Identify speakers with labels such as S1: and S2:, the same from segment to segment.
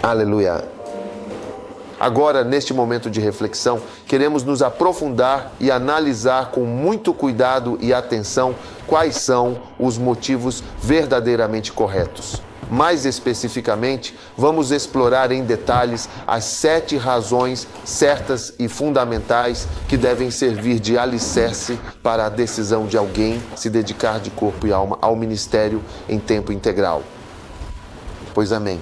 S1: Aleluia. Agora, neste momento de reflexão, queremos nos aprofundar e analisar com muito cuidado e atenção quais são os motivos verdadeiramente corretos. Mais especificamente, vamos explorar em detalhes as 7 razões certas e fundamentais que devem servir de alicerce para a decisão de alguém se dedicar de corpo e alma ao ministério em tempo integral. Pois amém.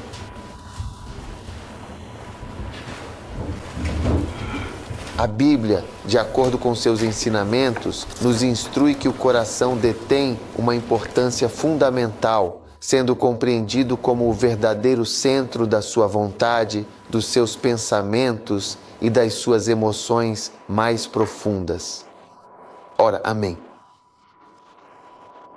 S1: A Bíblia, de acordo com seus ensinamentos, nos instrui que o coração detém uma importância fundamental, sendo compreendido como o verdadeiro centro da sua vontade, dos seus pensamentos e das suas emoções mais profundas. Ora, amém.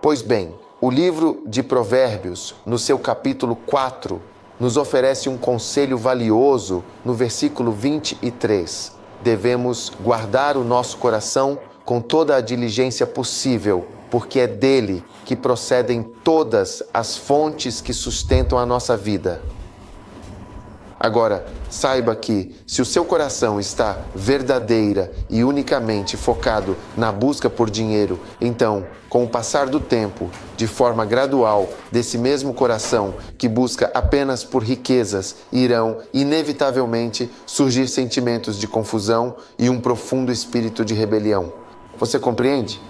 S1: Pois bem, o livro de Provérbios, no seu capítulo 4, nos oferece um conselho valioso no versículo 23. Devemos guardar o nosso coração com toda a diligência possível, porque é dele que procedem todas as fontes que sustentam a nossa vida. Agora, saiba que, se o seu coração está verdadeira e unicamente focado na busca por dinheiro, então, com o passar do tempo, de forma gradual, desse mesmo coração que busca apenas por riquezas, irão, inevitavelmente, surgir sentimentos de confusão e um profundo espírito de rebelião. Você compreende?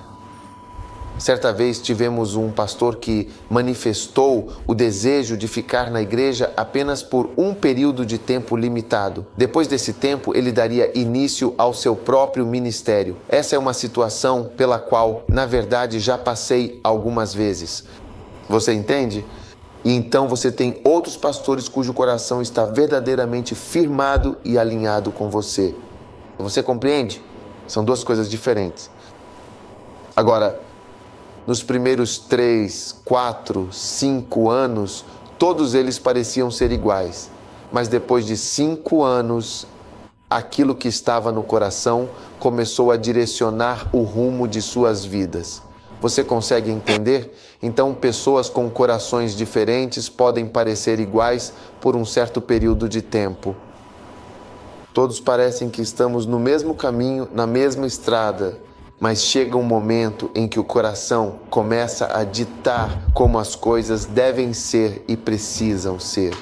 S1: Certa vez tivemos um pastor que manifestou o desejo de ficar na igreja apenas por um período de tempo limitado. Depois desse tempo, ele daria início ao seu próprio ministério. Essa é uma situação pela qual, na verdade, já passei algumas vezes. Você entende? E então você tem outros pastores cujo coração está verdadeiramente firmado e alinhado com você. Você compreende? São duas coisas diferentes. Agora, nos primeiros 3, 4, 5 anos, todos eles pareciam ser iguais. Mas depois de 5 anos, aquilo que estava no coração começou a direcionar o rumo de suas vidas. Você consegue entender? Então, pessoas com corações diferentes podem parecer iguais por um certo período de tempo. Todos parecem que estamos no mesmo caminho, na mesma estrada. Mas chega um momento em que o coração começa a ditar como as coisas devem ser e precisam ser.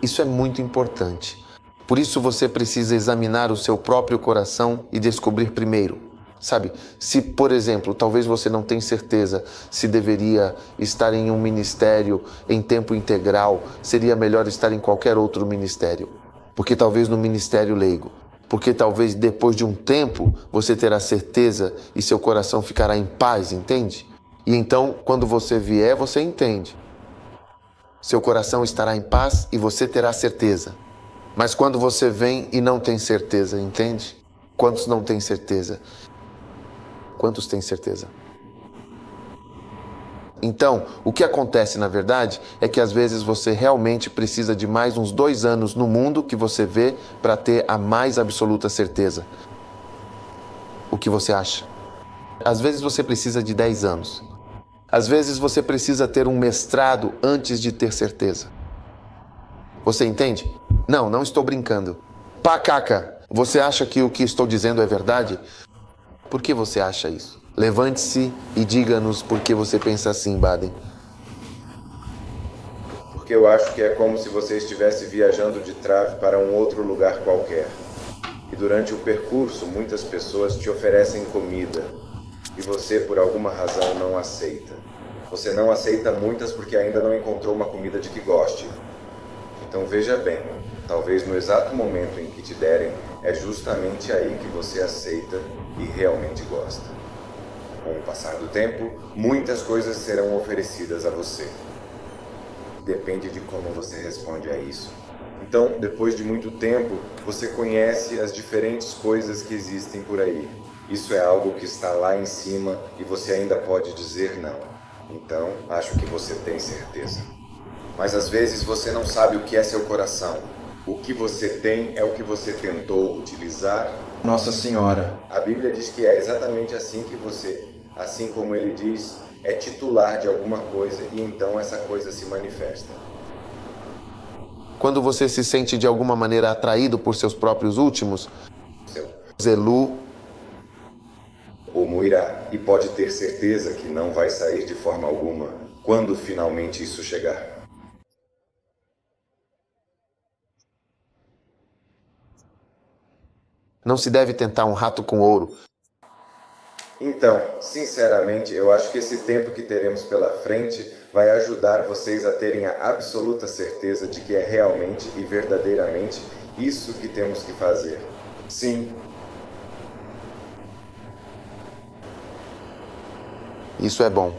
S1: Isso é muito importante. Por isso você precisa examinar o seu próprio coração e descobrir primeiro. Sabe, se, por exemplo, talvez você não tenha certeza se deveria estar em um ministério em tempo integral, seria melhor estar em qualquer outro ministério. Porque talvez no ministério leigo. Porque talvez depois de um tempo você terá certeza e seu coração ficará em paz, entende? E então, quando você vier, você entende. Seu coração estará em paz e você terá certeza. Mas quando você vem e não tem certeza, entende? Quantos não têm certeza? Quantos têm certeza? Então, o que acontece na verdade é que às vezes você realmente precisa de mais uns 2 anos no mundo que você vê para ter a mais absoluta certeza. O que você acha? Às vezes você precisa de 10 anos. Às vezes você precisa ter um mestrado antes de ter certeza. Você entende? Não estou brincando. Pacaca, você acha que o que estou dizendo é verdade? Por que você acha isso? Levante-se e diga-nos por que você pensa assim, Baden.
S2: Porque eu acho que é como se você estivesse viajando de trave para um outro lugar qualquer. E durante o percurso, muitas pessoas te oferecem comida e você, por alguma razão, não aceita. Você não aceita muitas porque ainda não encontrou uma comida de que goste. Então veja bem, talvez no exato momento em que te derem, é justamente aí que você aceita e realmente gosta. Com o passar do tempo, muitas coisas serão oferecidas a você. Depende de como você responde a isso. Então, depois de muito tempo, você conhece as diferentes coisas que existem por aí. Isso é algo que está lá em cima e você ainda pode dizer não. Então, acho que você tem certeza. Mas às vezes você não sabe o que é seu coração. O que você tem é o que você tentou utilizar.
S3: Nossa Senhora.
S2: A Bíblia diz que é exatamente assim que você, assim como ele diz, é titular de alguma coisa e então essa coisa se manifesta.
S1: quando você se sente de alguma maneira atraído por seus próprios últimos? Zelu
S2: ou Muirá, e pode ter certeza que não vai sair de forma alguma quando finalmente isso chegar.
S1: Não se deve tentar um rato com ouro.
S2: Então, sinceramente, eu acho que esse tempo que teremos pela frente vai ajudar vocês a terem a absoluta certeza de que é realmente e verdadeiramente isso que temos que fazer. Sim.
S1: Isso é bom.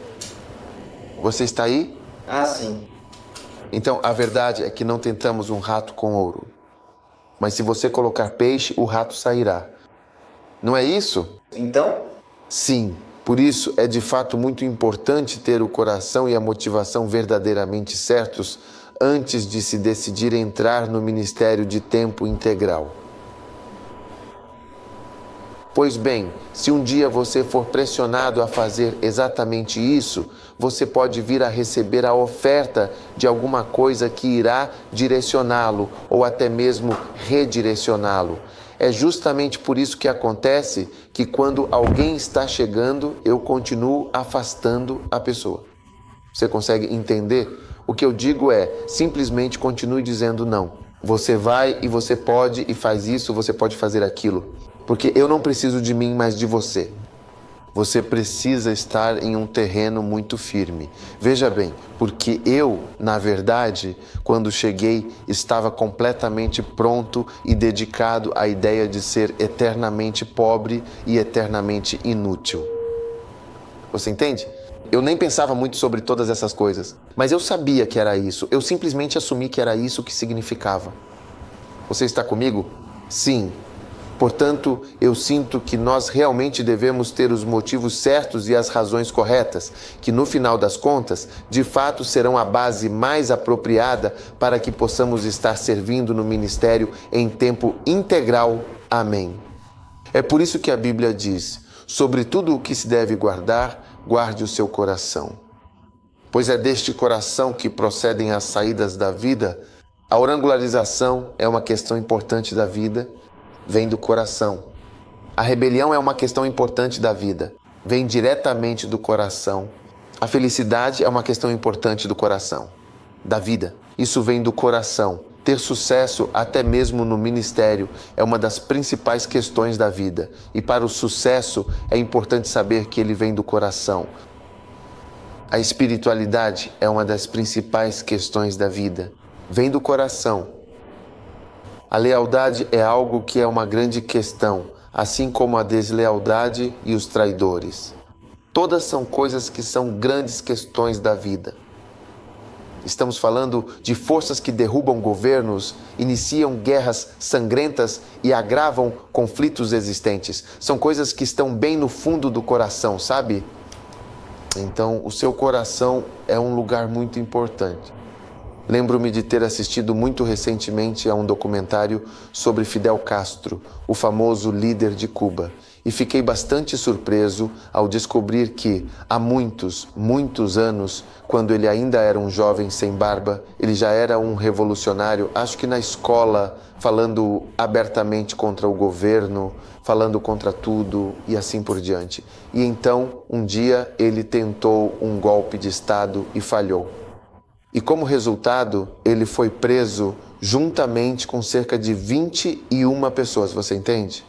S1: Você está aí?
S3: Ah, sim.
S1: Então, a verdade é que não tentamos um rato com ouro. Mas se você colocar peixe, o rato sairá. Não é isso?
S3: Então?
S1: Sim. Por isso, é de fato muito importante ter o coração e a motivação verdadeiramente certos antes de se decidir entrar no ministério de tempo integral. Pois bem, se um dia você for pressionado a fazer exatamente isso, você pode vir a receber a oferta de alguma coisa que irá direcioná-lo ou até mesmo redirecioná-lo. É justamente por isso que acontece que quando alguém está chegando, eu continuo afastando a pessoa. Você consegue entender? O que eu digo é, simplesmente continue dizendo não. Você vai e você pode e faz isso, você pode fazer aquilo. Porque eu não preciso de mim, mas de você. Você precisa estar em um terreno muito firme. Veja bem, porque eu, na verdade, quando cheguei, estava completamente pronto e dedicado à ideia de ser eternamente pobre e eternamente inútil. Você entende? Eu nem pensava muito sobre todas essas coisas, mas eu sabia que era isso. Eu simplesmente assumi que era isso que significava. Você está comigo? Sim. Portanto, eu sinto que nós realmente devemos ter os motivos certos e as razões corretas, que no final das contas, de fato serão a base mais apropriada para que possamos estar servindo no ministério em tempo integral. Amém. É por isso que a Bíblia diz, sobre tudo o que se deve guardar, guarde o seu coração. Pois é deste coração que procedem as saídas da vida. A orangularização é uma questão importante da vida. Vem do coração. A rebelião é uma questão importante da vida. Vem diretamente do coração. A felicidade é uma questão importante do coração, da vida. Isso vem do coração. Ter sucesso, até mesmo no ministério, é uma das principais questões da vida. E para o sucesso, é importante saber que ele vem do coração. A espiritualidade é uma das principais questões da vida. Vem do coração. A lealdade é algo que é uma grande questão, assim como a deslealdade e os traidores. Todas são coisas que são grandes questões da vida. Estamos falando de forças que derrubam governos, iniciam guerras sangrentas e agravam conflitos existentes. São coisas que estão bem no fundo do coração, sabe? Então, o seu coração é um lugar muito importante. Lembro-me de ter assistido muito recentemente a um documentário sobre Fidel Castro, o famoso líder de Cuba, e fiquei bastante surpreso ao descobrir que, há muitos anos, quando ele ainda era um jovem sem barba, ele já era um revolucionário, acho que na escola, falando abertamente contra o governo, falando contra tudo e assim por diante. E então, um dia, ele tentou um golpe de Estado e falhou. E como resultado, ele foi preso juntamente com cerca de 21 pessoas, você entende?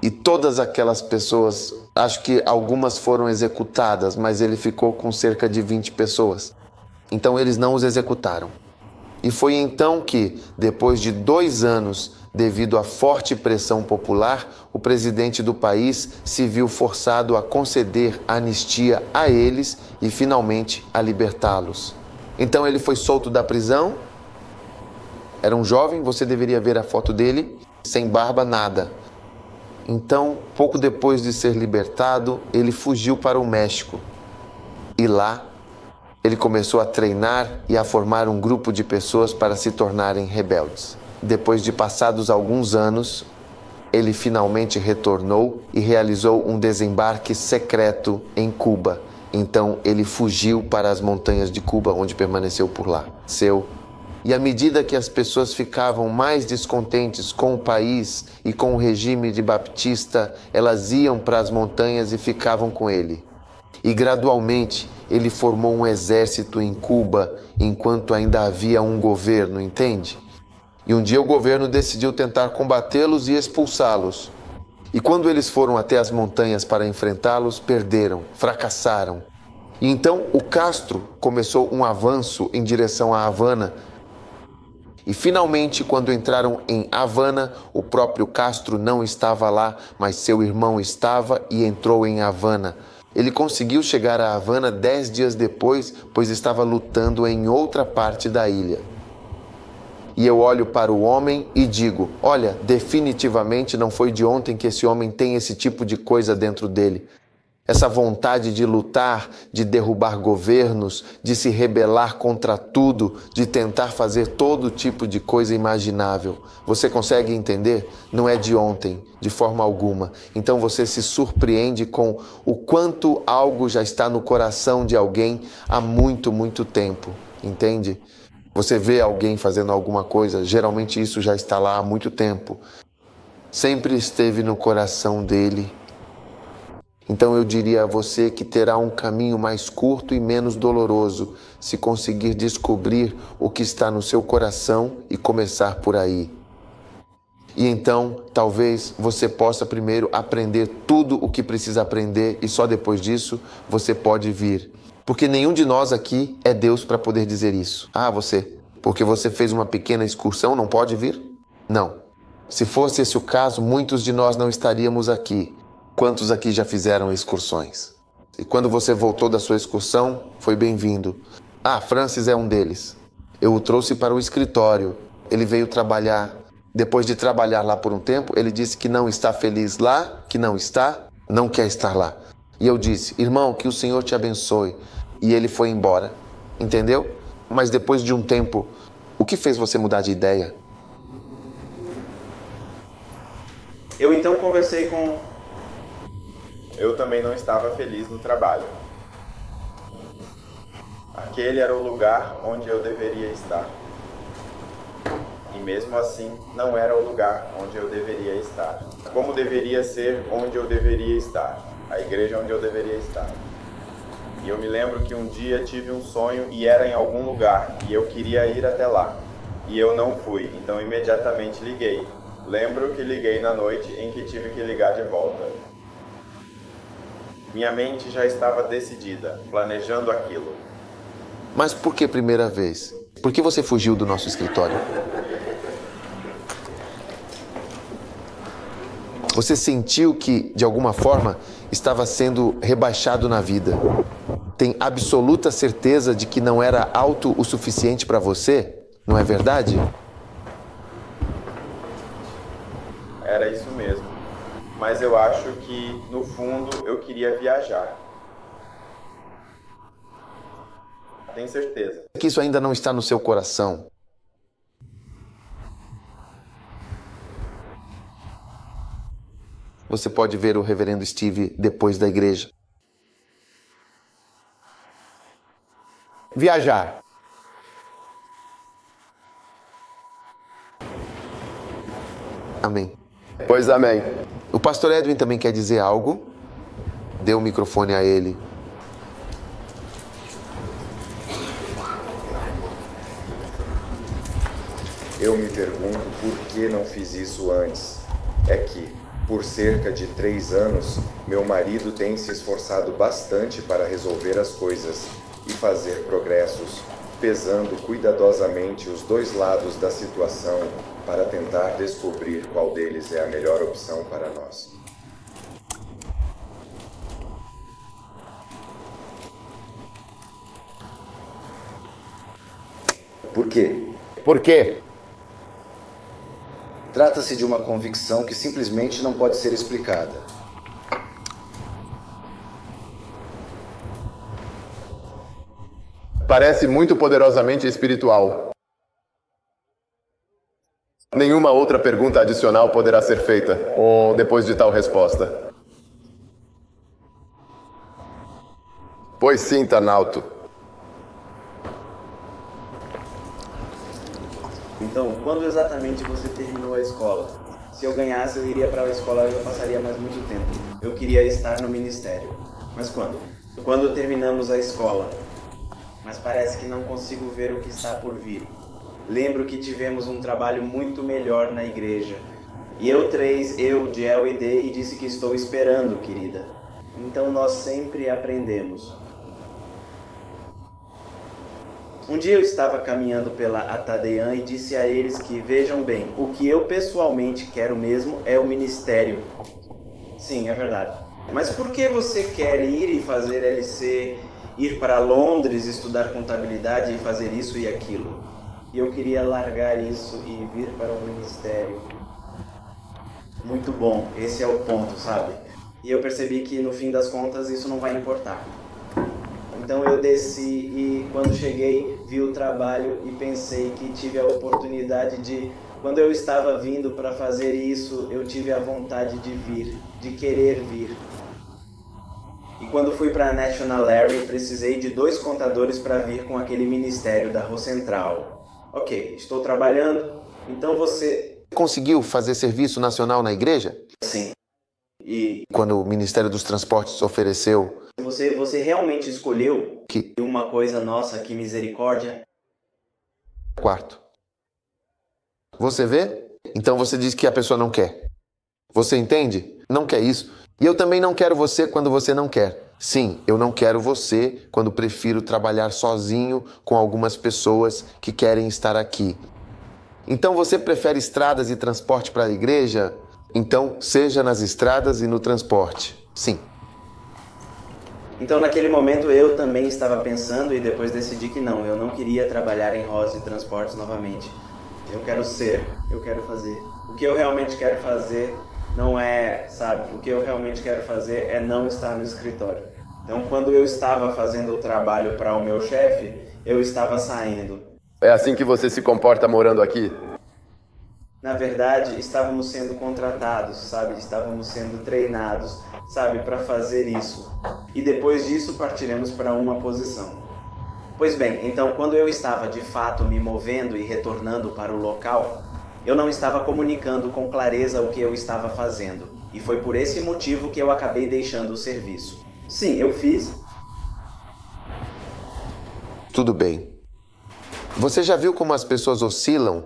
S1: E todas aquelas pessoas, acho que algumas foram executadas, mas ele ficou com cerca de 20 pessoas. Então eles não os executaram. E foi então que, depois de 2 anos, devido à forte pressão popular, o presidente do país se viu forçado a conceder anistia a eles e finalmente a libertá-los. Então ele foi solto da prisão, era um jovem, você deveria ver a foto dele, sem barba, nada. Então, pouco depois de ser libertado, ele fugiu para o México. E lá, ele começou a treinar e a formar um grupo de pessoas para se tornarem rebeldes. Depois de passados alguns anos, ele finalmente retornou e realizou um desembarque secreto em Cuba. Então ele fugiu para as montanhas de Cuba, onde permaneceu por lá. E à medida que as pessoas ficavam mais descontentes com o país e com o regime de Baptista, elas iam para as montanhas e ficavam com ele. E gradualmente ele formou um exército em Cuba enquanto ainda havia um governo, entende? E um dia o governo decidiu tentar combatê-los e expulsá-los. E quando eles foram até as montanhas para enfrentá-los, perderam, fracassaram. E então o Castro começou um avanço em direção a Havana. E finalmente, quando entraram em Havana, o próprio Castro não estava lá, mas seu irmão estava e entrou em Havana. Ele conseguiu chegar a Havana 10 dias depois, pois estava lutando em outra parte da ilha. E eu olho para o homem e digo, olha, definitivamente não foi de ontem que esse homem tem esse tipo de coisa dentro dele. Essa vontade de lutar, de derrubar governos, de se rebelar contra tudo, de tentar fazer todo tipo de coisa imaginável. Você consegue entender? Não é de ontem, de forma alguma. Então você se surpreende com o quanto algo já está no coração de alguém há muito, muito tempo. Entende? Você vê alguém fazendo alguma coisa, geralmente isso já está lá há muito tempo. Sempre esteve no coração dele. Então eu diria a você que terá um caminho mais curto e menos doloroso se conseguir descobrir o que está no seu coração e começar por aí. E então, talvez você possa primeiro aprender tudo o que precisa aprender e só depois disso você pode vir. Porque nenhum de nós aqui é Deus para poder dizer isso. Ah, você, porque você fez uma pequena excursão, não pode vir? Não. Se fosse esse o caso, muitos de nós não estaríamos aqui. Quantos aqui já fizeram excursões? E quando você voltou da sua excursão, foi bem-vindo. Ah, Francis é um deles. Eu o trouxe para o escritório. Ele veio trabalhar. Depois de trabalhar lá por um tempo, ele disse que não está feliz lá, que não quer estar lá. E eu disse, irmão, que o Senhor te abençoe. E ele foi embora. Entendeu? Mas depois de um tempo, o que fez você mudar de ideia?
S2: Eu então conversei com... Eu também não estava feliz no trabalho. Aquele era o lugar onde eu deveria estar. E mesmo assim, não era o lugar onde eu deveria estar. Como deveria ser onde eu deveria estar? A igreja onde eu deveria estar. E eu me lembro que um dia tive um sonho e era em algum lugar, e eu queria ir até lá. E eu não fui, então imediatamente liguei. Lembro que liguei na noite em que tive que ligar de volta. Minha mente já estava decidida, planejando aquilo.
S1: Mas por que primeira vez? Por que você fugiu do nosso escritório? Você sentiu que, de alguma forma, estava sendo rebaixado na vida. Tem absoluta certeza de que não era alto o suficiente para você? Não é verdade?
S2: Era isso mesmo. Mas eu acho que, no fundo, eu queria viajar. Tenho certeza.
S1: Que isso ainda não está no seu coração. Você pode ver o reverendo Steve depois da igreja.
S3: Viajar.
S1: Amém.
S3: Pois amém.
S1: O pastor Edwin também quer dizer algo. Dê o microfone a ele.
S2: Eu me pergunto por que não fiz isso antes. É que, por cerca de 3 anos, meu marido tem se esforçado bastante para resolver as coisas e fazer progressos, pesando cuidadosamente os dois lados da situação para tentar descobrir qual deles é a melhor opção para nós.
S4: Por quê?
S3: Por quê?
S4: Trata-se de uma convicção que simplesmente não pode ser explicada.
S3: Parece muito poderosamente espiritual. Nenhuma outra pergunta adicional poderá ser feita depois de tal resposta. Pois sim, Tanalto.
S5: Então, quando exatamente você terminou a escola? Se eu ganhasse, eu iria para a escola e eu passaria mais muito tempo. Eu queria estar no ministério. Mas quando? Quando terminamos a escola. Mas parece que não consigo ver o que está por vir. Lembro que tivemos um trabalho muito melhor na igreja. E eu, Jel e D, e disse que estou esperando, querida. Então nós sempre aprendemos. Um dia eu estava caminhando pela Atadean e disse a eles que, vejam bem, o que eu pessoalmente quero mesmo é o ministério. Sim, é verdade. Mas por que você quer ir e fazer LC, ir para Londres, estudar contabilidade e fazer isso e aquilo? E eu queria largar isso e vir para o ministério. Muito bom, esse é o ponto, sabe? E eu percebi que no fim das contas isso não vai importar. Então eu desci e quando cheguei vi o trabalho e pensei que tive a oportunidade de, quando eu estava vindo para fazer isso, eu tive a vontade de vir, de querer vir. E quando fui para a National Larry, precisei de 2 contadores para vir com aquele ministério da Rua Central. Ok, estou trabalhando, então você...
S1: Conseguiu fazer serviço nacional na igreja?
S5: Sim. E
S1: quando o Ministério dos Transportes ofereceu...
S5: Você realmente escolheu
S1: que
S5: uma coisa nossa, que misericórdia?
S1: Quarto. Você vê? Então você diz que a pessoa não quer. Você entende? Não quer isso. E eu também não quero você quando você não quer. Sim, eu não quero você quando prefiro trabalhar sozinho com algumas pessoas que querem estar aqui. Então você prefere estradas e transporte para a igreja? Então seja nas estradas e no transporte. Sim.
S5: Então naquele momento eu também estava pensando e depois decidi que não, eu não queria trabalhar em rodas e transportes novamente. Eu quero ser, eu quero fazer. O que eu realmente quero fazer não é, sabe, o que eu realmente quero fazer é não estar no escritório. Então quando eu estava fazendo o trabalho para o meu chefe, eu estava saindo.
S3: É assim que você se comporta morando aqui?
S5: Na verdade, estávamos sendo contratados, sabe? Estávamos sendo treinados, sabe? Para fazer isso. E depois disso partiremos para uma posição. Pois bem, então quando eu estava de fato me movendo e retornando para o local, eu não estava comunicando com clareza o que eu estava fazendo. E foi por esse motivo que eu acabei deixando o serviço. Sim, eu fiz.
S1: Tudo bem. Você já viu como as pessoas oscilam?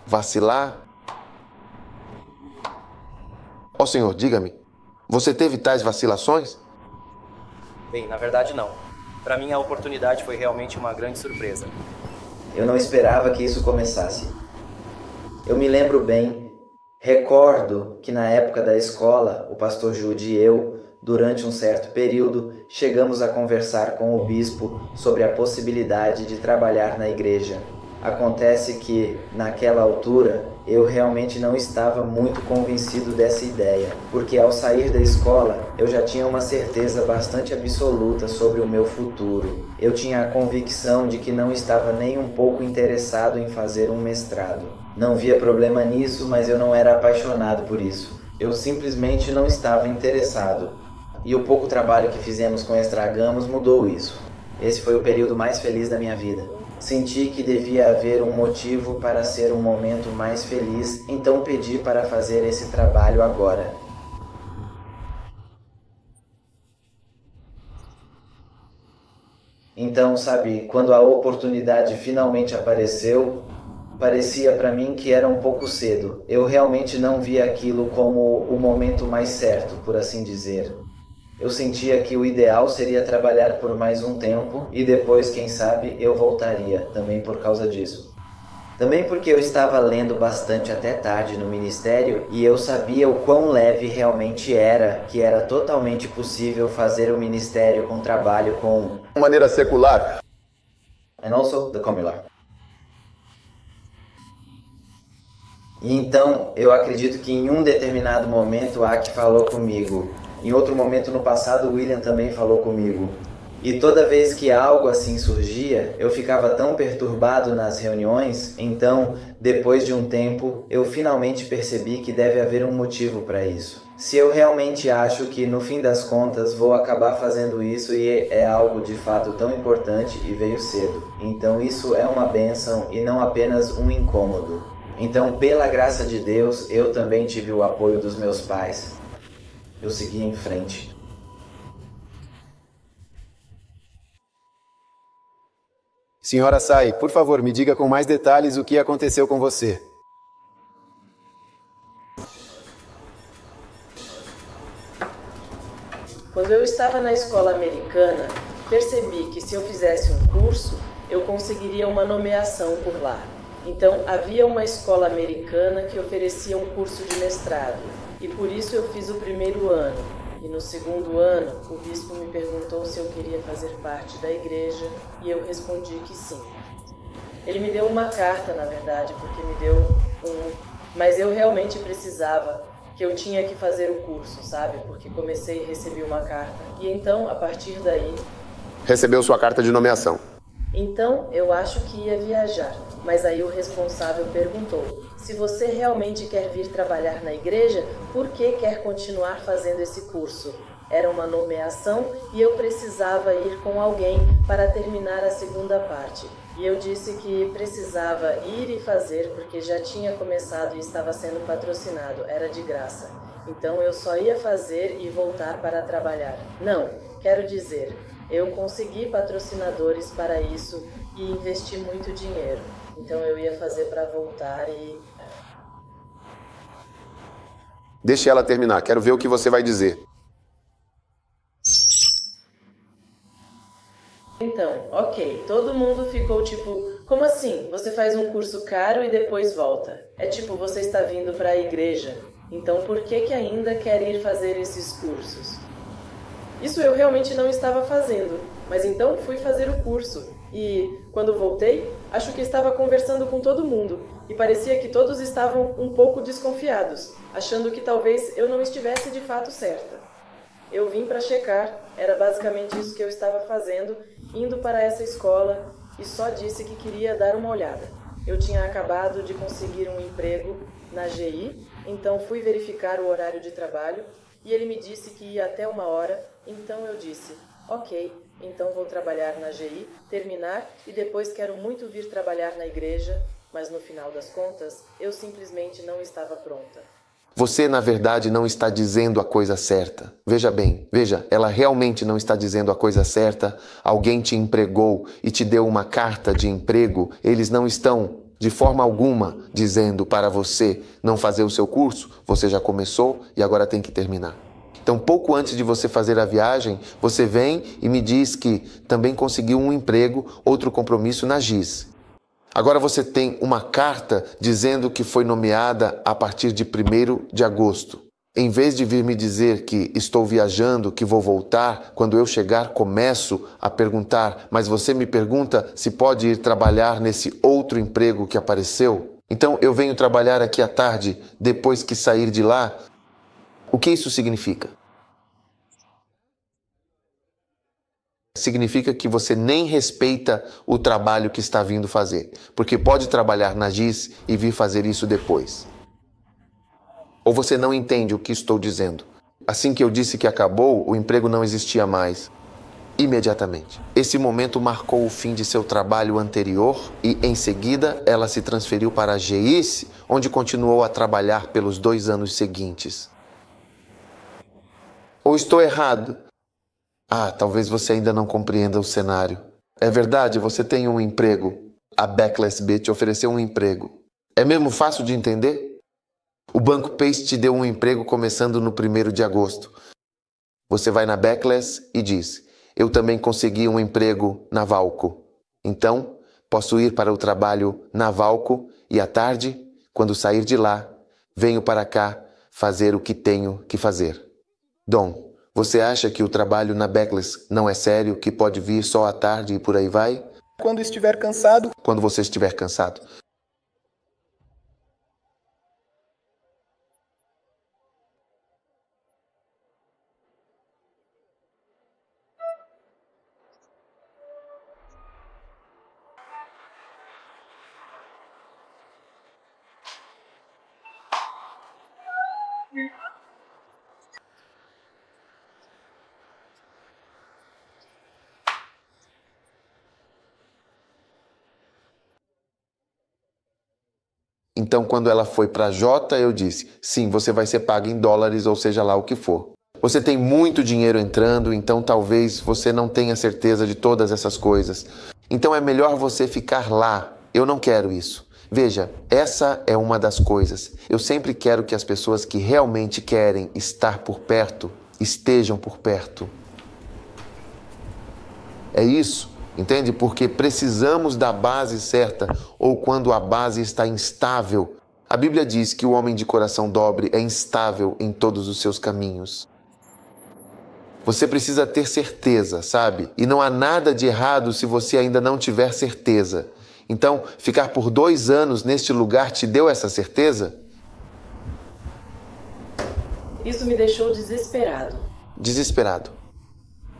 S1: Vacilar? Ó Senhor, diga-me, você teve tais vacilações?
S6: Bem, na verdade não. Para mim a oportunidade foi realmente uma grande surpresa.
S5: Eu não esperava que isso começasse. Eu me lembro bem, recordo que na época da escola, o pastor Jude e eu, durante um certo período, chegamos a conversar com o bispo sobre a possibilidade de trabalhar na igreja. Acontece que, naquela altura, eu realmente não estava muito convencido dessa ideia, porque ao sair da escola, eu já tinha uma certeza bastante absoluta sobre o meu futuro. Eu tinha a convicção de que não estava nem um pouco interessado em fazer um mestrado. Não via problema nisso, mas eu não era apaixonado por isso. Eu simplesmente não estava interessado. E o pouco trabalho que fizemos com Estragamos mudou isso. Esse foi o período mais feliz da minha vida. Senti que devia haver um motivo para ser um momento mais feliz, então pedi para fazer esse trabalho agora. Então, sabe, quando a oportunidade finalmente apareceu, parecia para mim que era um pouco cedo. Eu realmente não via aquilo como o momento mais certo, por assim dizer. Eu sentia que o ideal seria trabalhar por mais um tempo e depois, quem sabe, eu voltaria, também por causa disso. Também porque eu estava lendo bastante até tarde no ministério e eu sabia o quão leve realmente era, que era totalmente possível fazer o ministério com trabalho com...
S3: De maneira secular.
S5: And also the comular. E então, eu acredito que em um determinado momento, Aki falou comigo. Em outro momento no passado, William também falou comigo. E toda vez que algo assim surgia, eu ficava tão perturbado nas reuniões, então, depois de um tempo, eu finalmente percebi que deve haver um motivo para isso. Se eu realmente acho que, no fim das contas, vou acabar fazendo isso e é algo de fato tão importante e veio cedo, então isso é uma bênção e não apenas um incômodo. Então, pela graça de Deus, eu também tive o apoio dos meus pais. Eu segui em frente.
S7: Senhora Sai, por favor, me diga com mais detalhes o que aconteceu com você.
S8: Quando eu estava na escola americana, percebi que se eu fizesse um curso, eu conseguiria uma nomeação por lá. Então, havia uma escola americana que oferecia um curso de mestrado, e por isso eu fiz o primeiro ano. E no segundo ano, o bispo me perguntou se eu queria fazer parte da igreja, e eu respondi que sim. Ele me deu uma carta, na verdade, porque me deu mas eu realmente precisava, que eu tinha que fazer o curso, sabe? Porque comecei e recebi uma carta. E então, a partir daí...
S3: Recebeu sua carta de nomeação.
S8: Então, eu acho que ia viajar, mas aí o responsável perguntou: se você realmente quer vir trabalhar na igreja, por que quer continuar fazendo esse curso? Era uma nomeação e eu precisava ir com alguém para terminar a segunda parte. E eu disse que precisava ir e fazer porque já tinha começado e estava sendo patrocinado, era de graça. Então eu só ia fazer e voltar para trabalhar. Não, quero dizer... Eu consegui patrocinadores para isso e investi muito dinheiro. Então eu ia fazer para voltar e...
S3: Deixe ela terminar, quero ver o que você vai dizer.
S8: Então, ok, todo mundo ficou tipo, como assim? Você faz um curso caro e depois volta? É tipo, você está vindo para a igreja, então por que ainda quer ir fazer esses cursos? Isso eu realmente não estava fazendo, mas então fui fazer o curso. E, quando voltei, acho que estava conversando com todo mundo. E parecia que todos estavam um pouco desconfiados, achando que talvez eu não estivesse de fato certa. Eu vim para checar, era basicamente isso que eu estava fazendo, indo para essa escola, e só disse que queria dar uma olhada. Eu tinha acabado de conseguir um emprego na GI, então fui verificar o horário de trabalho, e ele me disse que ia até 1 hora, então eu disse, ok, então vou trabalhar na GI, terminar e depois quero muito vir trabalhar na igreja, mas no final das contas, eu simplesmente não estava pronta.
S1: Você, na verdade, não está dizendo a coisa certa. Veja bem, veja, ela realmente não está dizendo a coisa certa. Alguém te empregou e te deu uma carta de emprego. Eles não estão, de forma alguma, dizendo para você não fazer o seu curso. Você já começou e agora tem que terminar. Então, pouco antes de você fazer a viagem, você vem e me diz que também conseguiu um emprego, outro compromisso na GIS. Agora você tem uma carta dizendo que foi nomeada a partir de 1º de agosto. Em vez de vir me dizer que estou viajando, que vou voltar, quando eu chegar começo a perguntar, mas você me pergunta se pode ir trabalhar nesse outro emprego que apareceu? Então eu venho trabalhar aqui à tarde, depois que sair de lá. O que isso significa? Significa que você nem respeita o trabalho que está vindo fazer, porque pode trabalhar na GIS e vir fazer isso depois. Ou você não entende o que estou dizendo. Assim que eu disse que acabou, o emprego não existia mais. Imediatamente. Esse momento marcou o fim de seu trabalho anterior e, em seguida, ela se transferiu para a GIS, onde continuou a trabalhar pelos 2 anos seguintes. Ou estou errado? Ah, talvez você ainda não compreenda o cenário. É verdade, você tem um emprego. A Backless B te ofereceu um emprego. É mesmo fácil de entender? O Banco Pace te deu um emprego começando no 1º de agosto. Você vai na Backless e diz, eu também consegui um emprego na Valco. Então, posso ir para o trabalho na Valco e à tarde, quando sair de lá, venho para cá fazer o que tenho que fazer. Dom, você acha que o trabalho na Backless não é sério, que pode vir só à tarde e por aí vai?
S7: Quando estiver cansado.
S1: Quando você estiver cansado. Então, quando ela foi para J, eu disse, sim, você vai ser paga em dólares, ou seja lá o que for. Você tem muito dinheiro entrando, então talvez você não tenha certeza de todas essas coisas. Então é melhor você ficar lá. Eu não quero isso. Veja, essa é uma das coisas. Eu sempre quero que as pessoas que realmente querem estar por perto, estejam por perto. É isso, entende? Porque precisamos da base certa, ou quando a base está instável. A Bíblia diz que o homem de coração dobre é instável em todos os seus caminhos. Você precisa ter certeza, sabe? E não há nada de errado se você ainda não tiver certeza. Então, ficar por 2 anos neste lugar te deu essa certeza?
S8: Isso me deixou desesperado.
S1: Desesperado.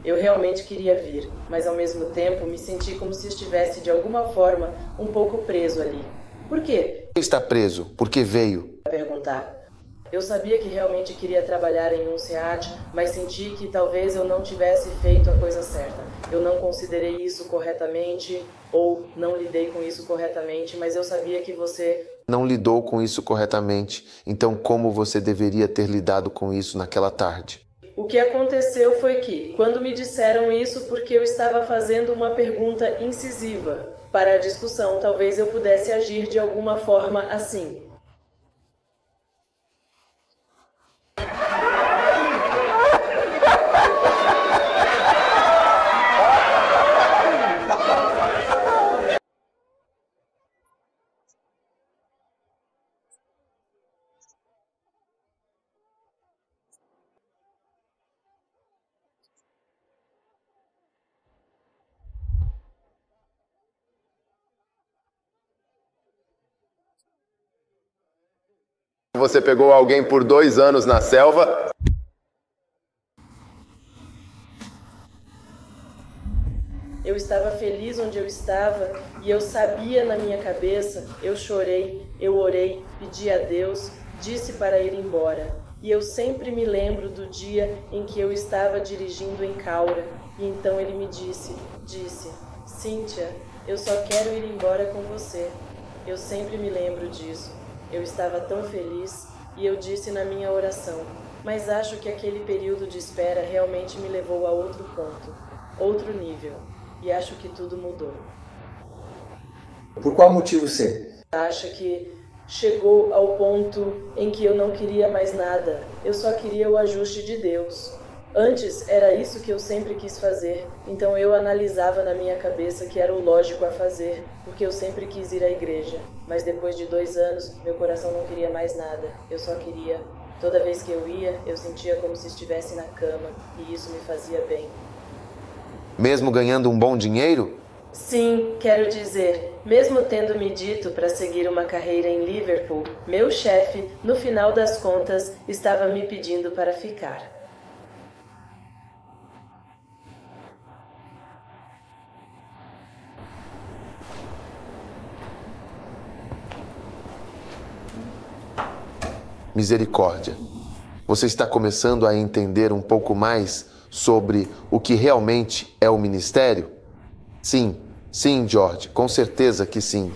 S8: Eu realmente queria vir, mas ao mesmo tempo me senti como se estivesse de alguma forma um pouco preso ali. Por quê?
S1: Está preso porque veio.
S8: Perguntar. Eu sabia que realmente queria trabalhar em um SEAD, mas senti que talvez eu não tivesse feito a coisa certa. Eu não considerei isso corretamente ou não lidei com isso corretamente, mas eu sabia que você
S1: não lidou com isso corretamente. Então, como você deveria ter lidado com isso naquela tarde?
S8: O que aconteceu foi que, quando me disseram isso porque eu estava fazendo uma pergunta incisiva para a discussão, talvez eu pudesse agir de alguma forma assim.
S3: Você pegou alguém por 2 anos na selva?
S8: Eu estava feliz onde eu estava e eu sabia na minha cabeça, eu chorei, eu orei, pedi a Deus, disse para ir embora. E eu sempre me lembro do dia em que eu estava dirigindo em Caura e então ele me disse, Cíntia, eu só quero ir embora com você. Eu sempre me lembro disso. Eu estava tão feliz e eu disse na minha oração, mas acho que aquele período de espera realmente me levou a outro ponto, outro nível, e acho que tudo mudou.
S4: Por qual motivo você
S8: acha que chegou ao ponto em que eu não queria mais nada, eu só queria o ajuste de Deus. Antes era isso que eu sempre quis fazer, então eu analisava na minha cabeça que era o lógico a fazer, porque eu sempre quis ir à igreja. Mas depois de 2 anos, meu coração não queria mais nada, eu só queria. Toda vez que eu ia, eu sentia como se estivesse na cama, e isso me fazia bem.
S1: Mesmo ganhando um bom dinheiro?
S8: Sim, quero dizer, mesmo tendo me dito para seguir uma carreira em Liverpool, meu chefe, no final das contas, estava me pedindo para ficar.
S1: Misericórdia. Você está começando a entender um pouco mais sobre o que realmente é o ministério? Sim, George, com certeza que sim.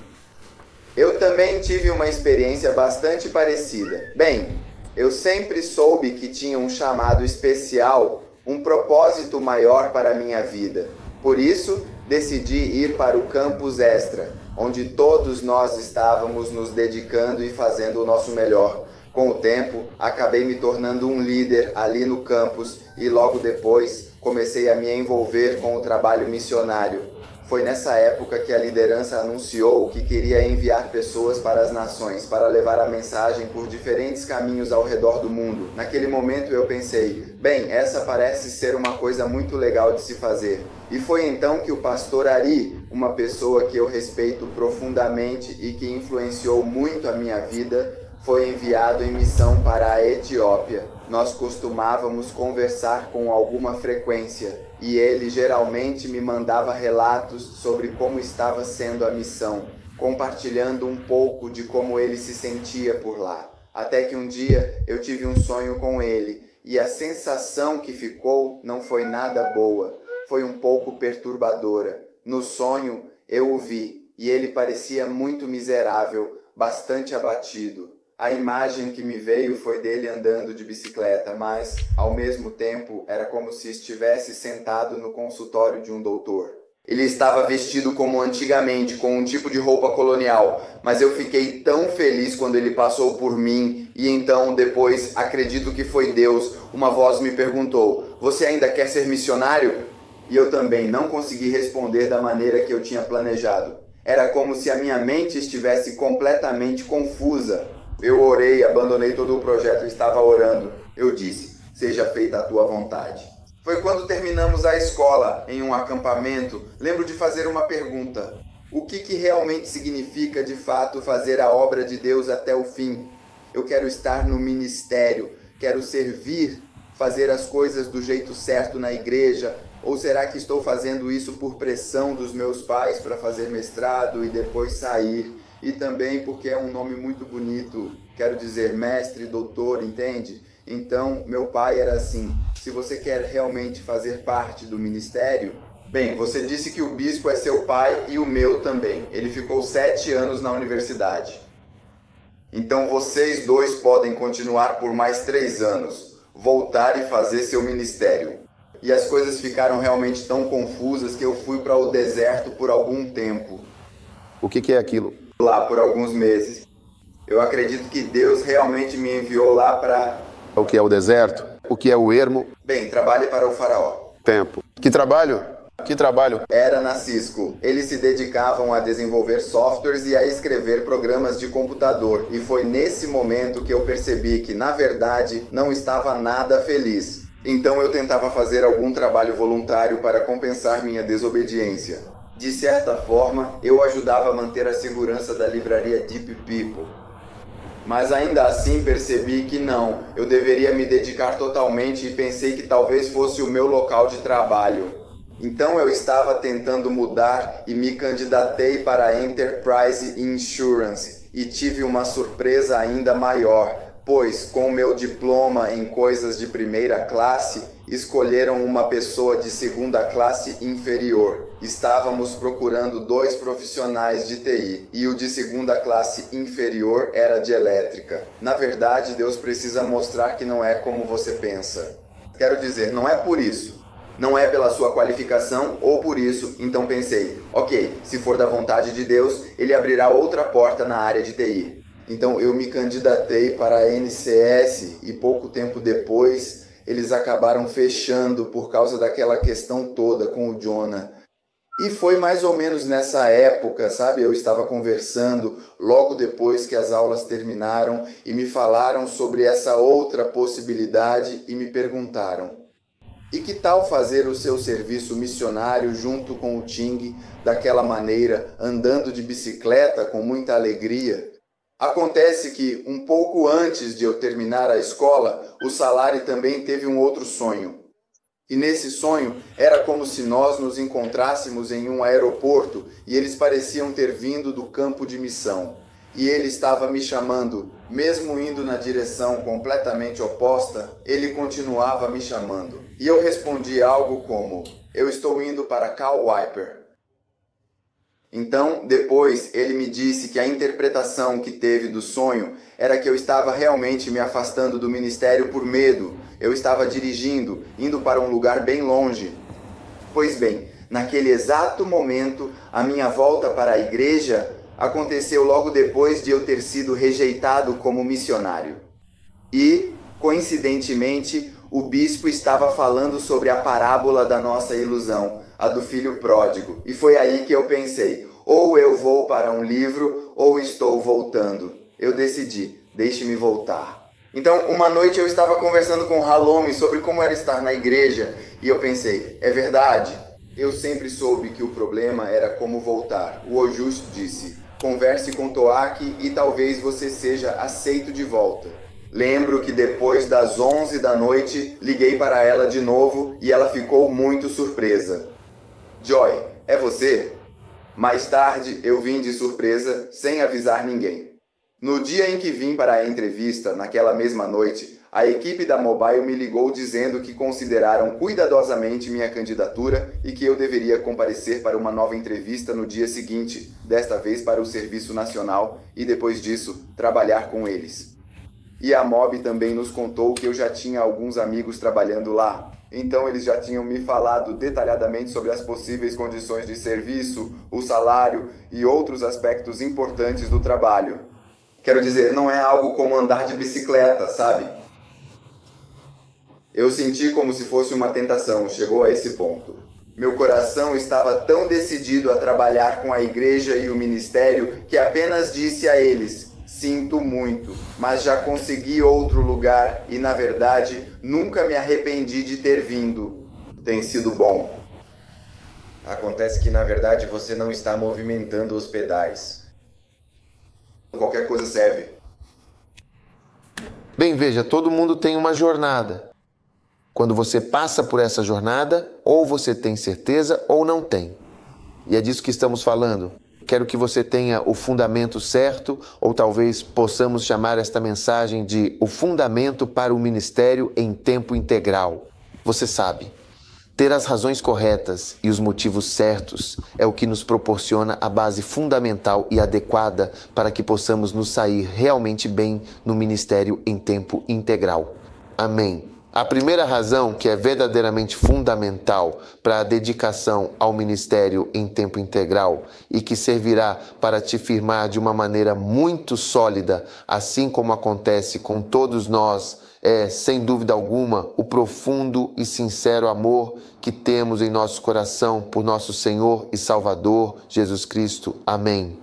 S9: Eu também tive uma experiência bastante parecida. Bem, eu sempre soube que tinha um chamado especial, um propósito maior para a minha vida. Por isso, decidi ir para o campus extra, onde todos nós estávamos nos dedicando e fazendo o nosso melhor. Com o tempo, acabei me tornando um líder ali no campus e logo depois comecei a me envolver com o trabalho missionário. Foi nessa época que a liderança anunciou que queria enviar pessoas para as nações, para levar a mensagem por diferentes caminhos ao redor do mundo. Naquele momento eu pensei, bem, essa parece ser uma coisa muito legal de se fazer. E foi então que o pastor Ari, uma pessoa que eu respeito profundamente e que influenciou muito a minha vida, foi enviado em missão para a Etiópia. Nós costumávamos conversar com alguma frequência e ele geralmente me mandava relatos sobre como estava sendo a missão, compartilhando um pouco de como ele se sentia por lá. Até que um dia eu tive um sonho com ele e a sensação que ficou não foi nada boa, foi um pouco perturbadora. No sonho eu o vi e ele parecia muito miserável, bastante abatido. A imagem que me veio foi dele andando de bicicleta, mas, ao mesmo tempo, era como se estivesse sentado no consultório de um doutor. Ele estava vestido como antigamente, com um tipo de roupa colonial, mas eu fiquei tão feliz quando ele passou por mim e então, depois, acredito que foi Deus, uma voz me perguntou: "Você ainda quer ser missionário?" E eu também não consegui responder da maneira que eu tinha planejado. Era como se a minha mente estivesse completamente confusa. Eu orei, abandonei todo o projeto e estava orando. Eu disse: "Seja feita a tua vontade." Foi quando terminamos a escola, em um acampamento, lembro de fazer uma pergunta. O que realmente significa, de fato, fazer a obra de Deus até o fim? Eu quero estar no ministério, quero servir, fazer as coisas do jeito certo na igreja, ou será que estou fazendo isso por pressão dos meus pais para fazer mestrado e depois sair? E também porque é um nome muito bonito, quero dizer mestre, doutor, entende? Então, meu pai era assim: se você quer realmente fazer parte do ministério... Bem, você disse que o bispo é seu pai e o meu também. Ele ficou 7 anos na universidade. Então vocês dois podem continuar por mais 3 anos, voltar e fazer seu ministério. E as coisas ficaram realmente tão confusas que eu fui para o deserto por algum tempo.
S7: O que é aquilo?
S9: Lá por alguns meses. Eu acredito que Deus realmente me enviou lá para...
S7: O que é o deserto? O que é o ermo?
S9: Bem, trabalhe para o faraó.
S7: Tempo. Que trabalho? Que trabalho?
S9: Era na Cisco. Eles se dedicavam a desenvolver softwares e a escrever programas de computador. E foi nesse momento que eu percebi que, na verdade, não estava nada feliz. Então eu tentava fazer algum trabalho voluntário para compensar minha desobediência. De certa forma, eu ajudava a manter a segurança da livraria Deep People. Mas ainda assim percebi que não, eu deveria me dedicar totalmente e pensei que talvez fosse o meu local de trabalho. Então eu estava tentando mudar e me candidatei para a Enterprise Insurance e tive uma surpresa ainda maior, pois com meu diploma em coisas de primeira classe, escolheram uma pessoa de segunda classe inferior. Estávamos procurando 2 profissionais de TI e o de segunda classe inferior era de elétrica. Na verdade, Deus precisa mostrar que não é como você pensa. Quero dizer, não é por isso. Não é pela sua qualificação ou por isso, então pensei, ok, se for da vontade de Deus, Ele abrirá outra porta na área de TI. Então eu me candidatei para a NCS e pouco tempo depois eles acabaram fechando por causa daquela questão toda com o Jonah. E foi mais ou menos nessa época, sabe? Eu estava conversando logo depois que as aulas terminaram e me falaram sobre essa outra possibilidade e me perguntaram: e que tal fazer o seu serviço missionário junto com o Ting, daquela maneira, andando de bicicleta com muita alegria? Acontece que, um pouco antes de eu terminar a escola, o Salari também teve um outro sonho. E nesse sonho, era como se nós nos encontrássemos em um aeroporto e eles pareciam ter vindo do campo de missão. E ele estava me chamando, mesmo indo na direção completamente oposta, ele continuava me chamando. E eu respondi algo como: eu estou indo para Cal Wiper. Então, depois, ele me disse que a interpretação que teve do sonho era que eu estava realmente me afastando do ministério por medo. Eu estava dirigindo, indo para um lugar bem longe. Pois bem, naquele exato momento, a minha volta para a igreja aconteceu logo depois de eu ter sido rejeitado como missionário. E, coincidentemente, o bispo estava falando sobre a parábola da nossa ilusão, a do filho pródigo. E foi aí que eu pensei, ou eu vou para um livro, ou estou voltando. Eu decidi, deixe-me voltar. Então, uma noite eu estava conversando com Halome sobre como era estar na igreja, e eu pensei, é verdade? Eu sempre soube que o problema era como voltar. O Ojusto disse, converse com Toaki e talvez você seja aceito de volta. Lembro que depois das 11 da noite, liguei para ela de novo e ela ficou muito surpresa. Joy, é você? Mais tarde, eu vim de surpresa, sem avisar ninguém. No dia em que vim para a entrevista, naquela mesma noite, A equipe da Mobile me ligou dizendo que consideraram cuidadosamente minha candidatura e que eu deveria comparecer para uma nova entrevista no dia seguinte, desta vez para o Serviço Nacional, e depois disso, trabalhar com eles. E a Mob também nos contou que eu já tinha alguns amigos trabalhando lá. Então eles já tinham me falado detalhadamente sobre as possíveis condições de serviço, o salário e outros aspectos importantes do trabalho. Quero dizer, não é algo como andar de bicicleta, sabe? Eu senti como se fosse uma tentação, chegou a esse ponto. Meu coração estava tão decidido a trabalhar com a igreja e o ministério que apenas disse a eles: sinto muito, mas já consegui outro lugar e, na verdade, nunca me arrependi de ter vindo. Tem sido bom.
S2: Acontece que, na verdade, você não está movimentando os pedais.
S9: Qualquer coisa serve.
S1: Bem, veja, todo mundo tem uma jornada. Quando você passa por essa jornada, ou você tem certeza ou não tem. E é disso que estamos falando. Quero que você tenha o fundamento certo, ou talvez possamos chamar esta mensagem de o fundamento para o ministério em tempo integral. Você sabe, ter as razões corretas e os motivos certos é o que nos proporciona a base fundamental e adequada para que possamos nos sair realmente bem no ministério em tempo integral. Amém. A primeira razão que é verdadeiramente fundamental para a dedicação ao ministério em tempo integral e que servirá para te firmar de uma maneira muito sólida, assim como acontece com todos nós, é, sem dúvida alguma, o profundo e sincero amor que temos em nosso coração por nosso Senhor e Salvador, Jesus Cristo. Amém.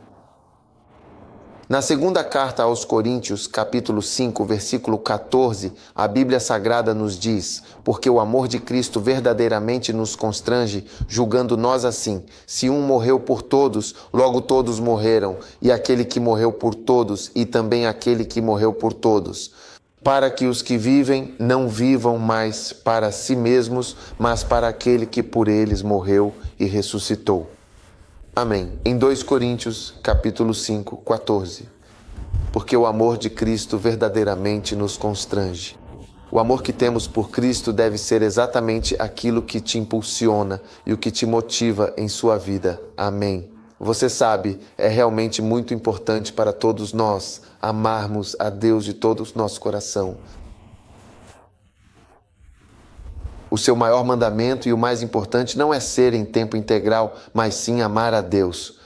S1: Na segunda carta aos Coríntios, capítulo 5, versículo 14, a Bíblia Sagrada nos diz: porque o amor de Cristo verdadeiramente nos constrange, julgando nós assim: se um morreu por todos, logo todos morreram, e aquele que morreu por todos, e também aquele que morreu por todos. Para que os que vivem não vivam mais para si mesmos, mas para aquele que por eles morreu e ressuscitou. Amém. Em 2 Coríntios, capítulo 5, 14. Porque o amor de Cristo verdadeiramente nos constrange. O amor que temos por Cristo deve ser exatamente aquilo que te impulsiona e o que te motiva em sua vida. Amém. Você sabe, é realmente muito importante para todos nós amarmos a Deus de todo o nosso coração. O seu maior mandamento e o mais importante não é ser em tempo integral, mas sim amar a Deus.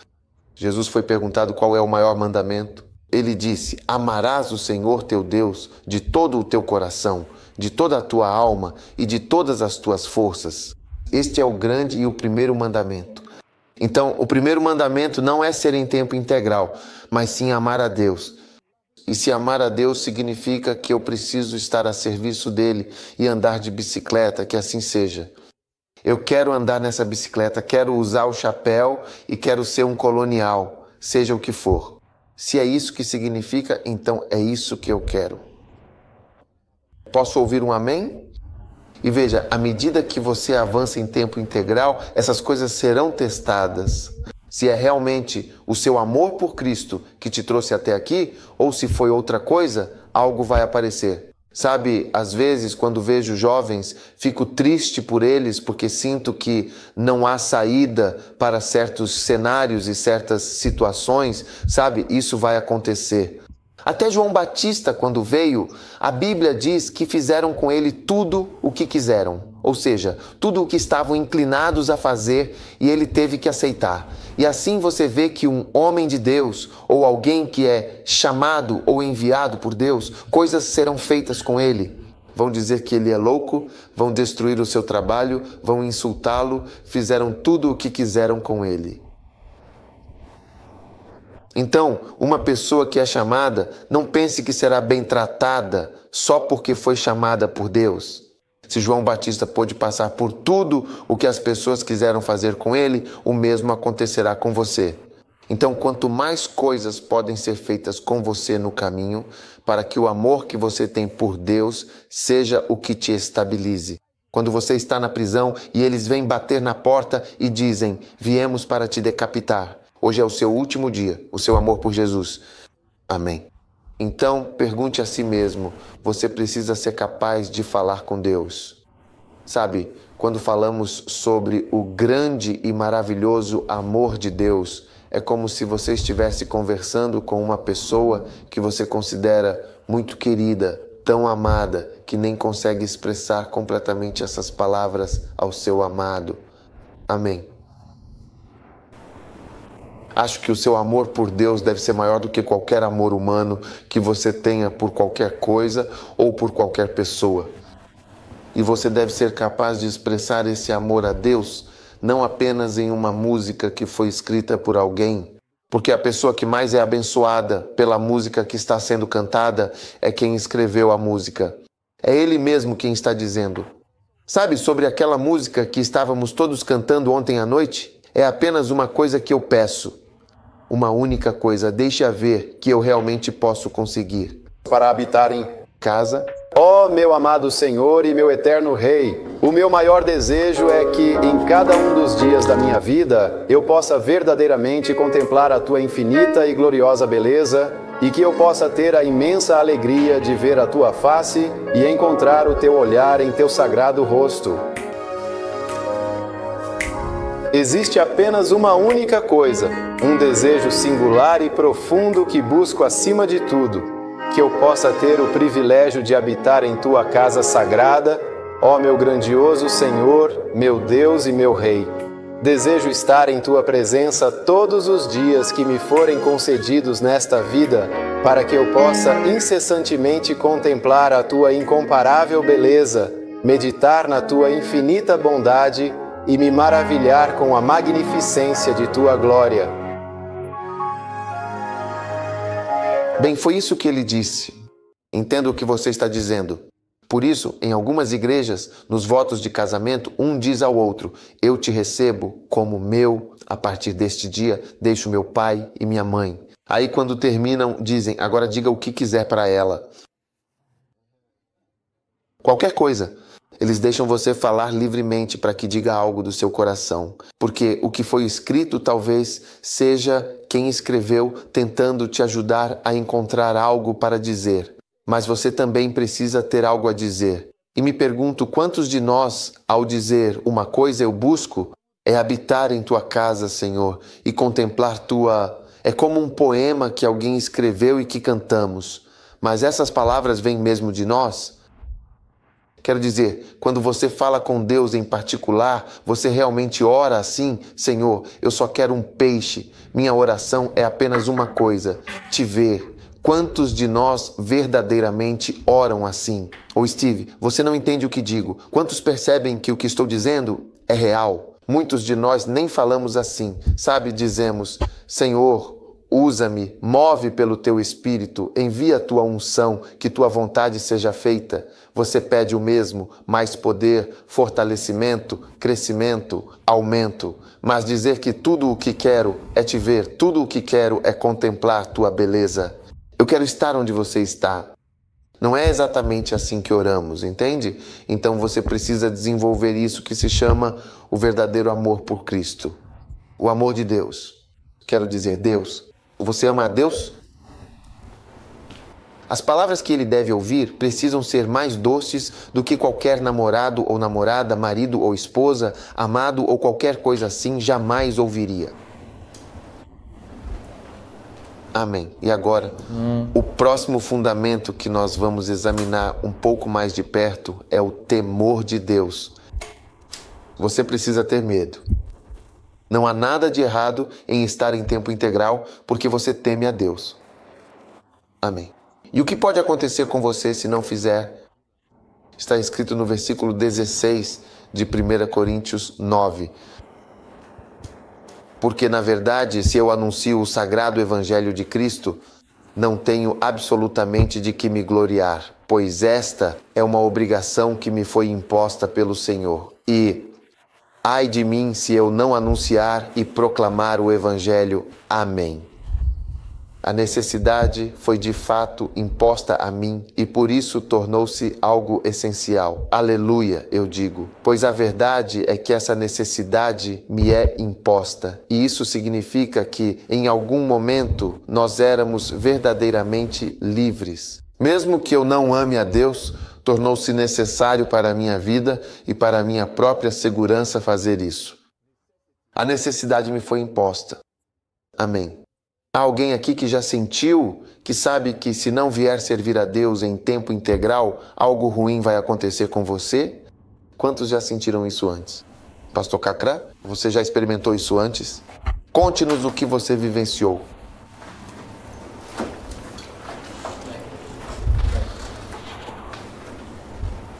S1: Jesus foi perguntado qual é o maior mandamento. Ele disse: amarás o Senhor teu Deus de todo o teu coração, de toda a tua alma e de todas as tuas forças. Este é o grande e o primeiro mandamento. Então, o primeiro mandamento não é ser em tempo integral, mas sim amar a Deus. E se amar a Deus significa que eu preciso estar a serviço dele e andar de bicicleta, que assim seja. Eu quero andar nessa bicicleta, quero usar o chapéu e quero ser um colonial, seja o que for. Se é isso que significa, então é isso que eu quero. Posso ouvir um amém? E veja, à medida que você avança em tempo integral, essas coisas serão testadas. Se é realmente o seu amor por Cristo que te trouxe até aqui, ou se foi outra coisa, algo vai aparecer. Sabe, às vezes, quando vejo jovens, fico triste por eles porque sinto que não há saída para certos cenários e certas situações. Sabe, isso vai acontecer. Até João Batista, quando veio, a Bíblia diz que fizeram com ele tudo o que quiseram. Ou seja, tudo o que estavam inclinados a fazer e ele teve que aceitar. E assim você vê que um homem de Deus ou alguém que é chamado ou enviado por Deus, coisas serão feitas com ele. Vão dizer que ele é louco, vão destruir o seu trabalho, vão insultá-lo, fizeram tudo o que quiseram com ele. Então, uma pessoa que é chamada, não pense que será bem tratada só porque foi chamada por Deus. Se João Batista pôde passar por tudo o que as pessoas quiseram fazer com ele, o mesmo acontecerá com você. Então, quanto mais coisas podem ser feitas com você no caminho, para que o amor que você tem por Deus seja o que te estabilize. Quando você está na prisão e eles vêm bater na porta e dizem: viemos para te decapitar. Hoje é o seu último dia, o seu amor por Jesus. Amém. Então, pergunte a si mesmo, você precisa ser capaz de falar com Deus. Sabe, quando falamos sobre o grande e maravilhoso amor de Deus, é como se você estivesse conversando com uma pessoa que você considera muito querida, tão amada, que nem consegue expressar completamente essas palavras ao seu amado. Amém. Acho que o seu amor por Deus deve ser maior do que qualquer amor humano que você tenha por qualquer coisa ou por qualquer pessoa. E você deve ser capaz de expressar esse amor a Deus não apenas em uma música que foi escrita por alguém, porque a pessoa que mais é abençoada pela música que está sendo cantada é quem escreveu a música. É Ele mesmo quem está dizendo. Sabe, sobre aquela música que estávamos todos cantando ontem à noite? É apenas uma coisa que eu peço. Uma única coisa, deixa ver que eu realmente posso conseguir.
S7: Para habitar em
S1: casa.
S7: Ó meu amado Senhor e meu eterno Rei, o meu maior desejo é que em cada um dos dias da minha vida eu possa verdadeiramente contemplar a Tua infinita e gloriosa beleza e que eu possa ter a imensa alegria de ver a Tua face e encontrar o Teu olhar em Teu sagrado rosto. Existe apenas uma única coisa, um desejo singular e profundo que busco acima de tudo, que eu possa ter o privilégio de habitar em Tua casa sagrada, ó meu grandioso Senhor, meu Deus e meu Rei. Desejo estar em Tua presença todos os dias que me forem concedidos nesta vida, para que eu possa incessantemente contemplar a Tua incomparável beleza, meditar na Tua infinita bondade e me maravilhar com a magnificência de Tua glória.
S1: Bem, foi isso que ele disse. Entendo o que você está dizendo. Por isso, em algumas igrejas, nos votos de casamento, um diz ao outro, eu te recebo como meu, a partir deste dia, deixo meu pai e minha mãe. Aí quando terminam, dizem, agora diga o que quiser para ela. Qualquer coisa. Eles deixam você falar livremente para que diga algo do seu coração. Porque o que foi escrito talvez seja quem escreveu tentando te ajudar a encontrar algo para dizer. Mas você também precisa ter algo a dizer. E me pergunto quantos de nós, ao dizer uma coisa eu busco, é habitar em Tua casa, Senhor, e contemplar Tua... É como um poema que alguém escreveu e que cantamos. Mas essas palavras vêm mesmo de nós? Quero dizer, quando você fala com Deus em particular, você realmente ora assim? Senhor, eu só quero um peixe. Minha oração é apenas uma coisa, te ver. Quantos de nós verdadeiramente oram assim? Ou Steve, você não entende o que digo. Quantos percebem que o que estou dizendo é real? Muitos de nós nem falamos assim. Sabe, dizemos, Senhor, usa-me, move pelo Teu Espírito, envia a Tua unção, que Tua vontade seja feita. Você pede o mesmo, mais poder, fortalecimento, crescimento, aumento. Mas dizer que tudo o que quero é te ver, tudo o que quero é contemplar Tua beleza. Eu quero estar onde você está. Não é exatamente assim que oramos, entende? Então você precisa desenvolver isso que se chama o verdadeiro amor por Cristo. O amor de Deus. Quero dizer, Deus. Você ama a Deus? As palavras que ele deve ouvir precisam ser mais doces do que qualquer namorado ou namorada, marido ou esposa, amado ou qualquer coisa assim jamais ouviria. Amém. E agora, o próximo fundamento que nós vamos examinar um pouco mais de perto é o temor de Deus. Você precisa ter medo. Não há nada de errado em estar em tempo integral porque você teme a Deus. Amém. E o que pode acontecer com você se não fizer? Está escrito no versículo 16 de 1 Coríntios 9. Porque, na verdade, se eu anuncio o sagrado evangelho de Cristo, não tenho absolutamente de que me gloriar, pois esta é uma obrigação que me foi imposta pelo Senhor. E ai de mim se eu não anunciar e proclamar o evangelho. Amém. A necessidade foi de fato imposta a mim e por isso tornou-se algo essencial. Aleluia, eu digo, pois a verdade é que essa necessidade me é imposta e isso significa que em algum momento nós éramos verdadeiramente livres. Mesmo que eu não ame a Deus, tornou-se necessário para a minha vida e para a minha própria segurança fazer isso. A necessidade me foi imposta. Amém. Há alguém aqui que já sentiu, que sabe que se não vier servir a Deus em tempo integral, algo ruim vai acontecer com você? Quantos já sentiram isso antes? Pastor Cacrá, você já experimentou isso antes? Conte-nos o que você vivenciou.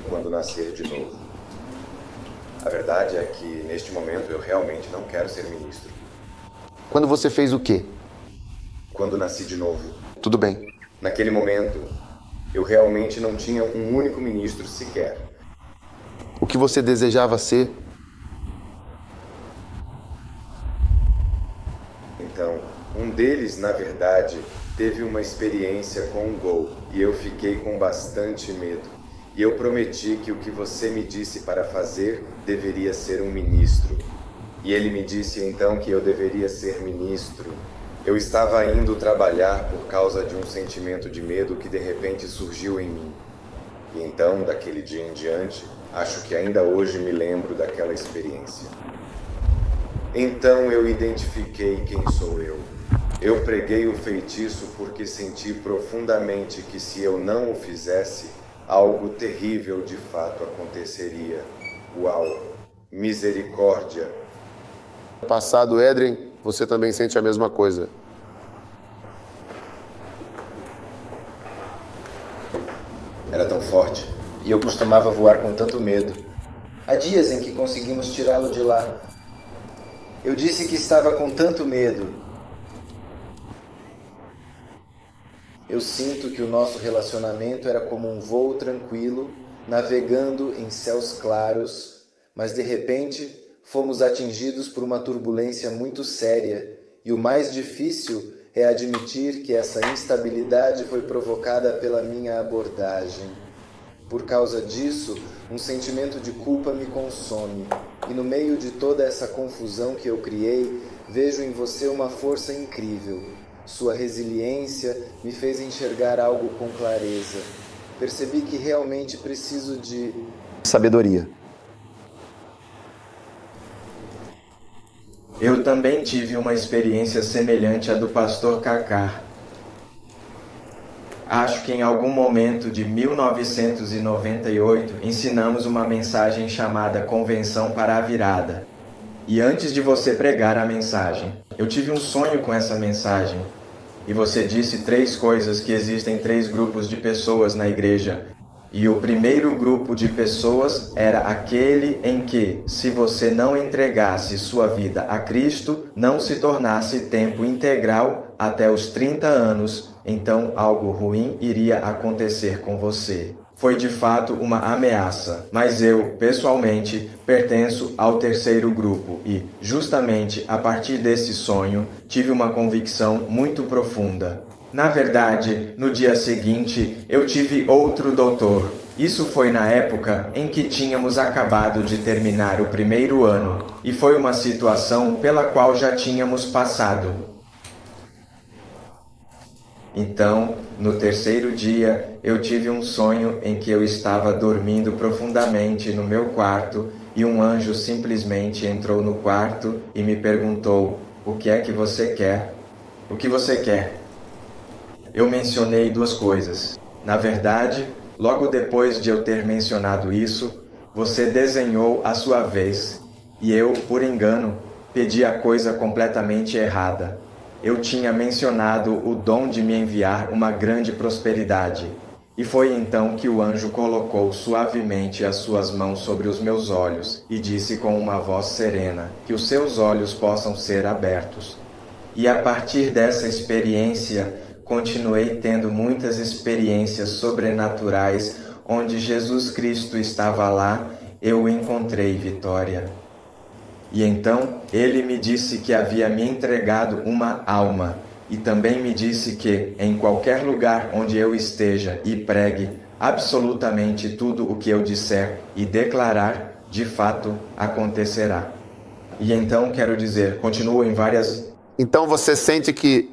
S2: Quando nascer de novo. A verdade é que, neste momento, eu realmente não quero ser ministro.
S1: Quando você fez o quê?
S2: Quando nasci de novo.
S1: Tudo bem.
S2: Naquele momento, eu realmente não tinha um único ministro sequer.
S1: O que você desejava ser?
S2: Então, um deles, na verdade, teve uma experiência com um gol e eu fiquei com bastante medo. E eu prometi que o que você me disse para fazer deveria ser um ministro. E ele me disse então que eu deveria ser ministro. Eu estava indo trabalhar por causa de um sentimento de medo que de repente surgiu em mim. E então, daquele dia em diante, acho que ainda hoje me lembro daquela experiência. Então eu identifiquei quem sou eu. Eu preguei o feitiço porque senti profundamente que se eu não o fizesse, algo terrível de fato aconteceria. Uau! Misericórdia!
S3: Passado, Edren, você também sente a mesma coisa.
S2: Era tão forte.
S4: E eu costumava voar com tanto medo. Há dias em que conseguimos tirá-lo de lá. Eu disse que estava com tanto medo. Eu sinto que o nosso relacionamento era como um voo tranquilo, navegando em céus claros, mas de repente fomos atingidos por uma turbulência muito séria, e o mais difícil é admitir que essa instabilidade foi provocada pela minha abordagem. Por causa disso, um sentimento de culpa me consome, e no meio de toda essa confusão que eu criei, vejo em você uma força incrível. Sua resiliência me fez enxergar algo com clareza. Percebi que realmente preciso de
S7: sabedoria.
S10: Eu também tive uma experiência semelhante à do pastor Cacá. Acho que em algum momento de 1998 ensinamos uma mensagem chamada Convenção para a Virada. E antes de você pregar a mensagem, eu tive um sonho com essa mensagem. E você disse 3 coisas, que existem 3 grupos de pessoas na igreja. E o primeiro grupo de pessoas era aquele em que, se você não entregasse sua vida a Cristo, não se tornasse tempo integral até os 30 anos, então algo ruim iria acontecer com você. Foi de fato uma ameaça, mas eu, pessoalmente, pertenço ao terceiro grupo e, justamente a partir desse sonho, tive uma convicção muito profunda. Na verdade, no dia seguinte, eu tive outro doutor. Isso foi na época em que tínhamos acabado de terminar o primeiro ano, e foi uma situação pela qual já tínhamos passado. Então, no terceiro dia, eu tive um sonho em que eu estava dormindo profundamente no meu quarto e um anjo simplesmente entrou no quarto e me perguntou: "O que é que você quer?" "O que você quer?" Eu mencionei 2 coisas. Na verdade, logo depois de eu ter mencionado isso, você desenhou a sua vez e eu, por engano, pedi a coisa completamente errada. Eu tinha mencionado o dom de me enviar uma grande prosperidade. E foi então que o anjo colocou suavemente as suas mãos sobre os meus olhos e disse com uma voz serena que os seus olhos possam ser abertos. E a partir dessa experiência, continuei tendo muitas experiências sobrenaturais onde Jesus Cristo estava lá, eu encontrei vitória. E então ele me disse que havia me entregado uma alma, e também me disse que, em qualquer lugar onde eu esteja e pregue, absolutamente tudo o que eu disser e declarar, de fato, acontecerá. E então, quero dizer, continuo em várias...
S1: Então você sente que...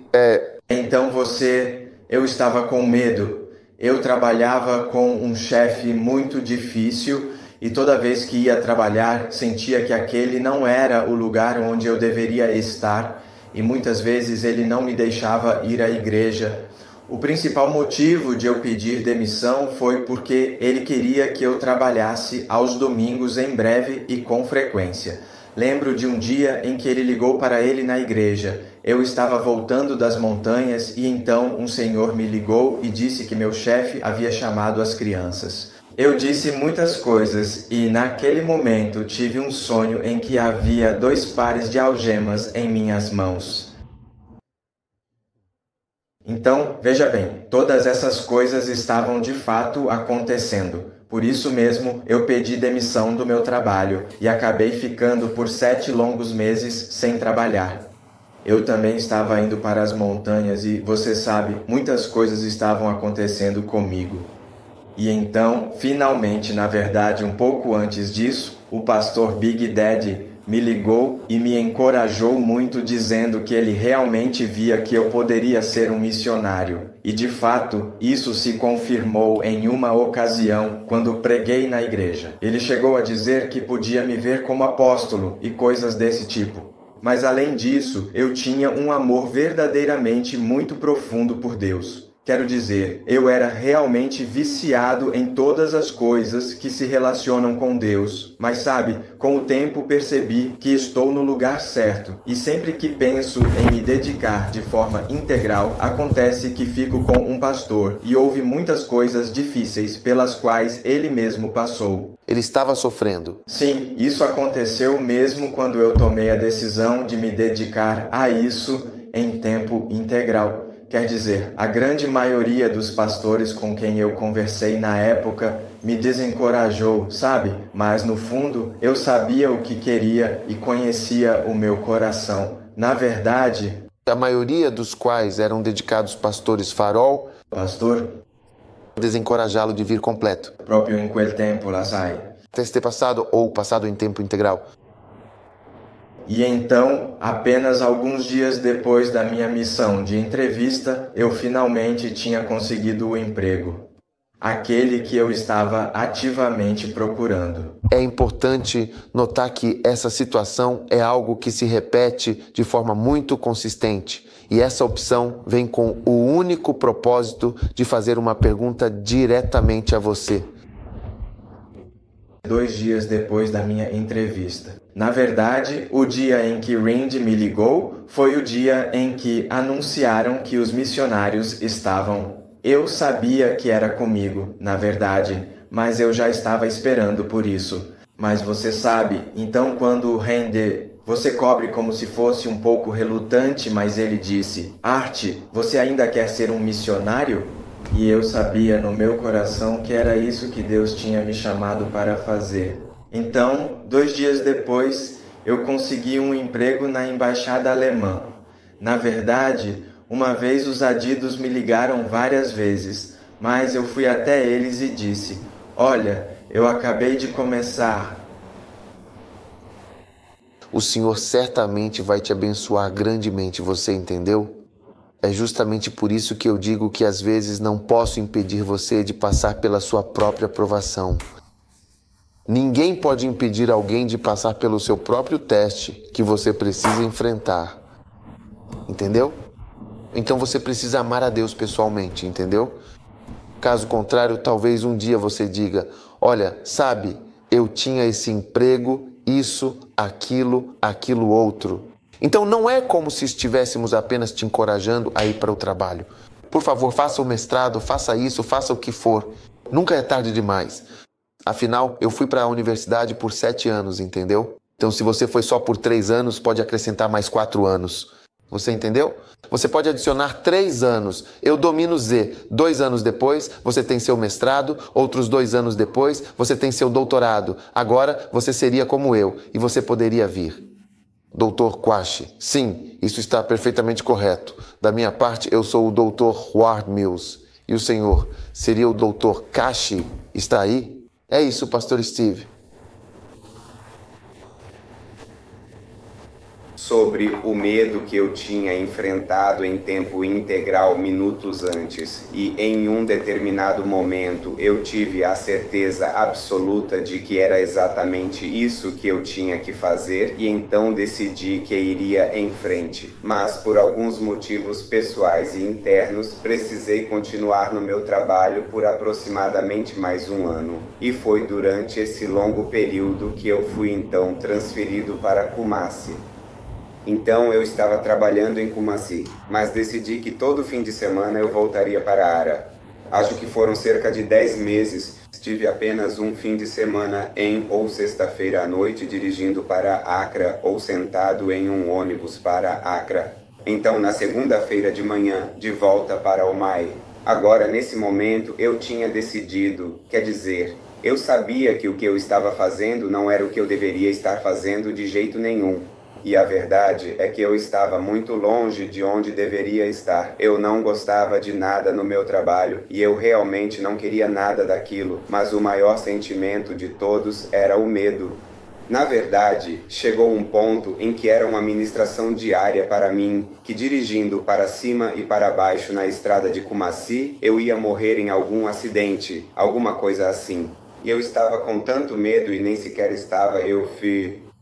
S10: Eu estava com medo. Eu trabalhava com um chefe muito difícil e toda vez que ia trabalhar, sentia que aquele não era o lugar onde eu deveria estar e muitas vezes ele não me deixava ir à igreja. O principal motivo de eu pedir demissão foi porque ele queria que eu trabalhasse aos domingos em breve e com frequência. Lembro de um dia em que ele ligou para ele na igreja. Eu estava voltando das montanhas e então um senhor me ligou e disse que meu chefe havia chamado as crianças. Eu disse muitas coisas e naquele momento tive um sonho em que havia 2 pares de algemas em minhas mãos. Então, veja bem, todas essas coisas estavam de fato acontecendo. Por isso mesmo, eu pedi demissão do meu trabalho e acabei ficando por 7 longos meses sem trabalhar. Eu também estava indo para as montanhas e, você sabe, muitas coisas estavam acontecendo comigo. E então, finalmente, na verdade, um pouco antes disso, o pastor Big Daddy me ligou e me encorajou muito dizendo que ele realmente via que eu poderia ser um missionário. E de fato, isso se confirmou em uma ocasião quando preguei na igreja. Ele chegou a dizer que podia me ver como apóstolo e coisas desse tipo. Mas além disso, eu tinha um amor verdadeiramente muito profundo por Deus. Quero dizer, eu era realmente viciado em todas as coisas que se relacionam com Deus. Mas sabe, com o tempo percebi que estou no lugar certo. E sempre que penso em me dedicar de forma integral, acontece que fico com um pastor. E houve muitas coisas difíceis pelas quais ele mesmo passou.
S1: Ele estava sofrendo.
S10: Sim, isso aconteceu mesmo quando eu tomei a decisão de me dedicar a isso em tempo integral. Quer dizer, a grande maioria dos pastores com quem eu conversei na época me desencorajou, sabe? Mas no fundo, eu sabia o que queria e conhecia o meu coração. Na verdade...
S1: A maioria dos quais eram dedicados pastores farol...
S10: Pastor?
S1: Desencorajá-lo de vir completo.
S10: Proprio in quel tempo, la sai.
S1: Ter passado ou passado em tempo integral.
S10: E então, apenas alguns dias depois da minha missão de entrevista, eu finalmente tinha conseguido o emprego. Aquele que eu estava ativamente procurando.
S1: É importante notar que essa situação é algo que se repete de forma muito consistente. E essa opção vem com o único propósito de fazer uma pergunta diretamente a você.
S10: 2 dias depois da minha entrevista. Na verdade, o dia em que Randy me ligou foi o dia em que anunciaram que os missionários estavam. Eu sabia que era comigo, na verdade, mas eu já estava esperando por isso. Mas você sabe, então quando o Randy... Você cobre como se fosse um pouco relutante, mas ele disse: Art, você ainda quer ser um missionário? E eu sabia no meu coração que era isso que Deus tinha me chamado para fazer. Então, 2 dias depois, eu consegui um emprego na embaixada alemã. Na verdade, uma vez os adidos me ligaram várias vezes, mas eu fui até eles e disse: olha, eu acabei de começar.
S1: O Senhor certamente vai te abençoar grandemente, você entendeu? É justamente por isso que eu digo que às vezes não posso impedir você de passar pela sua própria provação. Ninguém pode impedir alguém de passar pelo seu próprio teste que você precisa enfrentar. Entendeu? Então você precisa amar a Deus pessoalmente, entendeu? Caso contrário, talvez um dia você diga: olha, sabe, eu tinha esse emprego, isso, aquilo outro. Então não é como se estivéssemos apenas te encorajando a ir para o trabalho. Por favor, faça o mestrado, faça isso, faça o que for. Nunca é tarde demais. Afinal, eu fui para a universidade por 7 anos, entendeu? Então se você foi só por 3 anos, pode acrescentar mais 4 anos. Você entendeu? Você pode adicionar 3 anos. Eu domino Z. 2 anos depois, você tem seu mestrado. Outros 2 anos depois, você tem seu doutorado. Agora, você seria como eu e você poderia vir. Dr. Quashi. Sim, isso está perfeitamente correto. Da minha parte, eu sou o Dr. Ward Mills. E o senhor seria o Dr. Kashi? Está aí? É isso, Pastor Steve.
S2: Sobre o medo que eu tinha enfrentado em tempo integral minutos antes, e em um determinado momento eu tive a certeza absoluta de que era exatamente isso que eu tinha que fazer, e então decidi que iria em frente. Mas por alguns motivos pessoais e internos, precisei continuar no meu trabalho por aproximadamente mais um ano. E foi durante esse longo período que eu fui então transferido para Kumasi. Então eu estava trabalhando em Kumasi, mas decidi que todo fim de semana eu voltaria para Ara. Acho que foram cerca de 10 meses. Tive apenas um fim de semana ou sexta-feira à noite dirigindo para Accra ou sentado em um ônibus para Accra. Então na segunda-feira de manhã, de volta para Omai. Agora, nesse momento, eu tinha decidido, quer dizer, eu sabia que o que eu estava fazendo não era o que eu deveria estar fazendo de jeito nenhum. E a verdade é que eu estava muito longe de onde deveria estar. Eu não gostava de nada no meu trabalho e eu realmente não queria nada daquilo, mas o maior sentimento de todos era o medo. Na verdade, chegou um ponto em que era uma ministração diária para mim, que dirigindo para cima e para baixo na estrada de Kumasi, eu ia morrer em algum acidente, alguma coisa assim. E eu estava com tanto medo e nem sequer estava,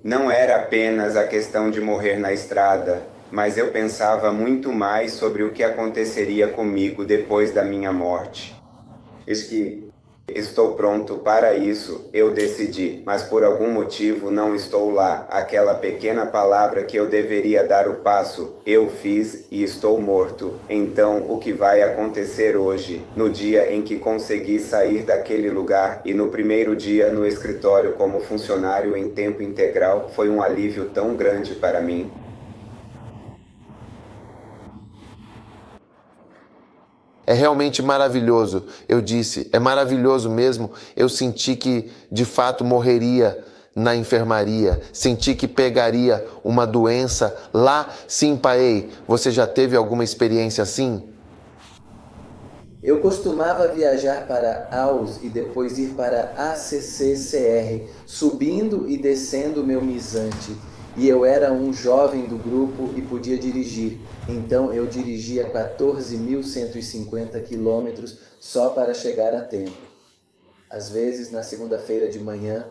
S2: Não era apenas a questão de morrer na estrada, mas eu pensava muito mais sobre o que aconteceria comigo depois da minha morte. Estou pronto para isso, eu decidi, mas por algum motivo não estou lá. Aquela pequena palavra que eu deveria dar o passo, eu fiz e estou morto. Então, o que vai acontecer hoje, no dia em que consegui sair daquele lugar e no primeiro dia no escritório como funcionário em tempo integral, foi um alívio tão grande para mim.
S1: É realmente maravilhoso. Eu disse, é maravilhoso mesmo. Eu senti que, de fato, morreria na enfermaria. Senti que pegaria uma doença lá. Sim, pai. Você já teve alguma experiência assim?
S4: Eu costumava viajar para AUS e depois ir para ACCCR, subindo e descendo meu misante. E eu era um jovem do grupo e podia dirigir. Então eu dirigia 14.150 quilômetros só para chegar a tempo. Às vezes, na segunda-feira de manhã,